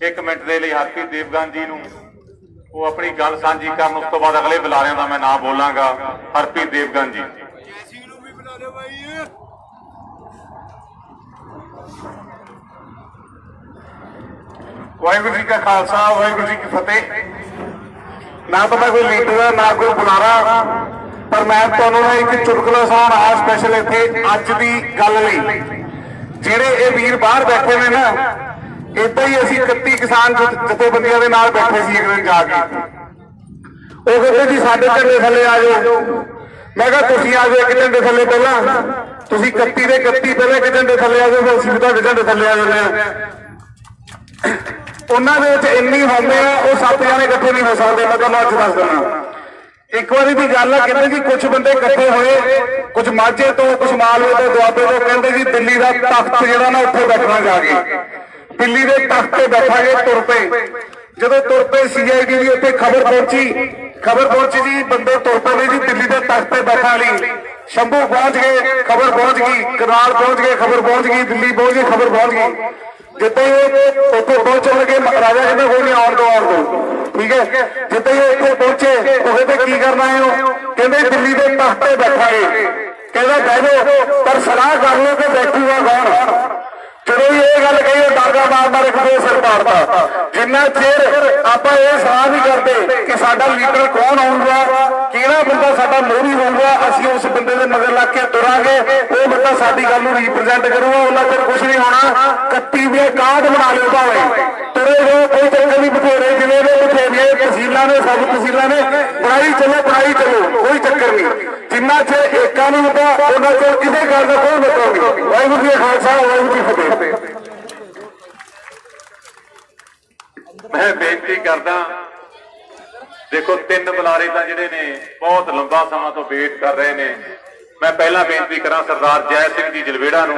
1 ਮਿੰਟ ਦੇ ਲਈ ਹਰਪ੍ਰੀਤ ਦੇਵਗਨ ਜੀ ਨੂੰ ਉਹ ਆਪਣੀ ਗੱਲ ਸਾਂਝੀ ਕਰਨ, ਉਸ ਤੋਂ ਬਾਅਦ ਅਗਲੇ ਬੁਲਾਰਿਆਂ ਦਾ ਮੈਂ ਨਾਮ ਬੋਲਾਂਗਾ। ਹਰਪ੍ਰੀਤ ਦੇਵਗਨ ਜੀ। ਵਾਹਿਗੁਰੂ ਜੀ ਕਾ ਖਾਲਸਾ, ਵਾਹਿਗੁਰੂ ਜੀ ਕੀ ਫਤਿਹ। ਨਾ ਤਾਂ ਮੈਂ ਕੋਈ ਲੀਡਰ ਆ, ਨਾ ਕੋਈ ਬੁਲਾਰਾ, ਪਰ ਮੈਂ ਤੁਹਾਨੂੰ ਨਾ ਇੱਕ ਚੁਟਕਲਾ ਸੁਣਾਉਣਾ ਸਪੈਸ਼ਲ ਇੱਥੇ ਅੱਜ ਦੀ ਗੱਲ ਲਈ। ਜਿਹੜੇ ਇਹ ਵੀਰ ਬਾਹਰ ਬੈਠੇ ਨੇ ਨਾ, ਏਦਾਂ ਹੀ ਅਸੀਂ 31 ਕਿਸਾਨ ਜਥੇਬੰਦੀਆਂ ਦੇ ਨਾਲ ਬੈਠੇ ਸੀ ਇੱਕ ਦਿਨ ਜਾ ਕੇ। ਉਹ ਕਹਿੰਦੇ ਜੀ ਸਾਡੇ ਝੰਡੇ ਥੱਲੇ ਆ ਜਾਓ। ਮੈਂ ਕਿਹਾ ਤੁਸੀਂ ਆ ਜਾਓ ਇੱਕ ਝੰਡੇ ਥੱਲੇ, ਪਹਿਲਾਂ ਤੁਸੀਂ 31 ਦੇ 31 ਪਹਿਲਾਂ ਇੱਕ ਝੰਡੇ ਥੱਲੇ ਆ ਜਾਓ, ਫਿਰ ਅਸੀਂ ਵੀ ਤੁਹਾਡੇ ਝੰਡੇ ਥੱਲੇ ਆ ਜਾਂਦੇ ਆ। ਉਹਨਾਂ ਦੇ ਵਿੱਚ ਇੰਨੀ ਹੁੰਦੇ ਆ, ਉਹ 7 ਜਣੇ ਇਕੱਠੇ ਨਹੀਂ ਹੋ ਸਕਦੇ। ਮੈਂ ਤੁਹਾਨੂੰ ਅੱਜ ਦੱਸ ਦਿੰਦਾ, ਇੱਕ ਵਾਰੀ ਦੀ ਗੱਲ ਆ, ਕਹਿੰਦੇ ਜੀ ਕੁਝ ਬੰਦੇ ਇਕੱਠੇ ਹੋਏ, ਕੁਝ ਮਾਝੇ ਤੋਂ, ਕੁਝ ਮਾਲਵੇ ਤੋਂ, ਦੁਆਬੇ ਤੋਂ, ਕਹਿੰਦੇ ਜੀ ਦਿੱਲੀ ਦਾ ਤਖਤ ਜਿਹੜਾ ਨਾ ਉੱਥੇ ਬੈਠਣਾ ਜਾ ਕੇ, ਦਿੱਲੀ ਦੇ ਤਖਤ ਤੇ ਬੈਠਾਂਗੇ। ਤੁਰ ਪਏ, ਜਦੋਂ ਤੁਰ ਪਏ CID ਦੀ ਉੱਥੇ ਖਬਰ ਪਹੁੰਚੀ ਜੀ, ਬੰਦੇ ਤੁਰ ਪਏ ਨੇ ਜੀ ਦਿੱਲੀ ਦੇ ਤਖਤ ਤੇ ਬੈਠਣ ਲਈ। ਸ਼ੰਭੂ ਪਹੁੰਚ ਗਏ, ਖਬਰ ਪਹੁੰਚ ਗਈ, ਕਰਨਾਲ ਪਹੁੰਚ ਗਏ, ਖਬਰ ਪਹੁੰਚ ਗਈ, ਦਿੱਲੀ ਪਹੁੰਚ ਗਏ, ਖਬਰ ਪਹੁੰਚ ਗਈ। ਜਿੱਥੇ ਉੱਥੇ ਪਹੁੰਚਣ ਲੱਗੇ, ਰਾਜਾ ਕਹਿੰਦਾ ਕੋਈ ਨਹੀਂ, ਆਉਣ ਦੋ, ਠੀਕ ਹੈ। ਜਿੱਥੇ ਇੱਥੇ ਪਹੁੰਚੇ, ਉਹ ਕਹਿੰਦੇ ਕੀ ਕਰਨਾ ਹੈ? ਉਹ ਕਹਿੰਦੇ ਦਿੱਲੀ ਦੇ ਤਖਤ ਤੇ ਬੈਠਾਂਗੇ। ਕਹਿੰਦਾ ਬਹਿ ਜਾਓ, ਪਰ ਸਲਾਹ ਕਰ ਲਓ ਕਿ ਬੈਠੂਗਾ ਕੌਣ। ਜਦੋਂ ਇਹ ਗੱਲ ਕਹੀ, ਉਹ ਡਾਂਗਾ ਮਾਰ ਇੱਕ ਦੋ ਸਿਰ ਪਾੜਦਾ। ਜਿੰਨਾ ਚਿਰ ਆਪਾਂ ਇਹ ਸਲਾਹ ਨਹੀਂ ਕਰਦੇ ਕਿ ਸਾਡਾ ਲੀਡਰ ਕੌਣ ਹੋਊਗਾ, ਕਿਹੜਾ ਬੰਦਾ ਸਾਡਾ ਮੋਹਰੀ ਹੋਊਗਾ, ਅਸੀਂ ਉਸ ਬੰਦੇ ਦੇ ਮਗਰ ਲੱਗ ਕੇ ਤੁਰਾਂਗੇ, ਉਹ ਬੰਦਾ ਸਾਡੀ ਗੱਲ ਨੂੰ ਰਿਪਰੈਜ਼ੈਂਟ ਕਰੂਗਾ, ਉਹਨਾਂ ਚਿਰ ਕੁਝ ਨਹੀਂ ਹੋਣਾ। 31 ਦੇ ਕਾਰਡ ਬਣਾ ਲਿਓ ਭਾਵੇਂ, ਤੁਰੇ ਜਾਓ, ਕੋਈ ਚੱਕਰ ਨਹੀਂ। ਬਥੇਰੇ ਜ਼ਿਲ੍ਹੇ ਦੇ ਬਥੇਰੀਆਂ ਤਹਿਸੀਲਾਂ ਨੇ, ਸਭ ਤਹਿਸੀਲਾਂ ਨੇ, ਬਣਾਈ ਚੱਲੋ, ਕੋਈ ਚੱਕਰ ਨਹੀਂ। ਜਿੰਨਾ ਚਿਰ ਏਕਾ ਨਹੀਂ ਹੁੰਦਾ, ਉਹਨਾਂ ਚਿਰ ਕਿਸੇ ਗੱਲ ਦਾ ਕੋਈ ਮਤਲਬ ਨਹੀਂ। ਵਾਹਿਗੁਰੂ ਜੀ ਕਾ ਖਾਲਸਾ, ਵਾਹਿਗੁਰੂ ਜੀ ਕੀ ਫਤਿਹ। ਮੈਂ ਬੇਨਤੀ ਕਰਦਾ, ਦੇਖੋ 3 ਬੁਲਾਰੇ ਤਾਂ ਜਿਹੜੇ ਨੇ ਬਹੁਤ ਲੰਬਾ ਸਮਾਂ ਤੋਂ ਵੇਟ ਕਰ ਰਹੇ ਨੇ। ਮੈਂ ਪਹਿਲਾਂ ਬੇਨਤੀ ਕਰਾਂ ਸਰਦਾਰ ਜੈ ਸਿੰਘ ਜੀ ਜਲਵੇੜਾ ਨੂੰ।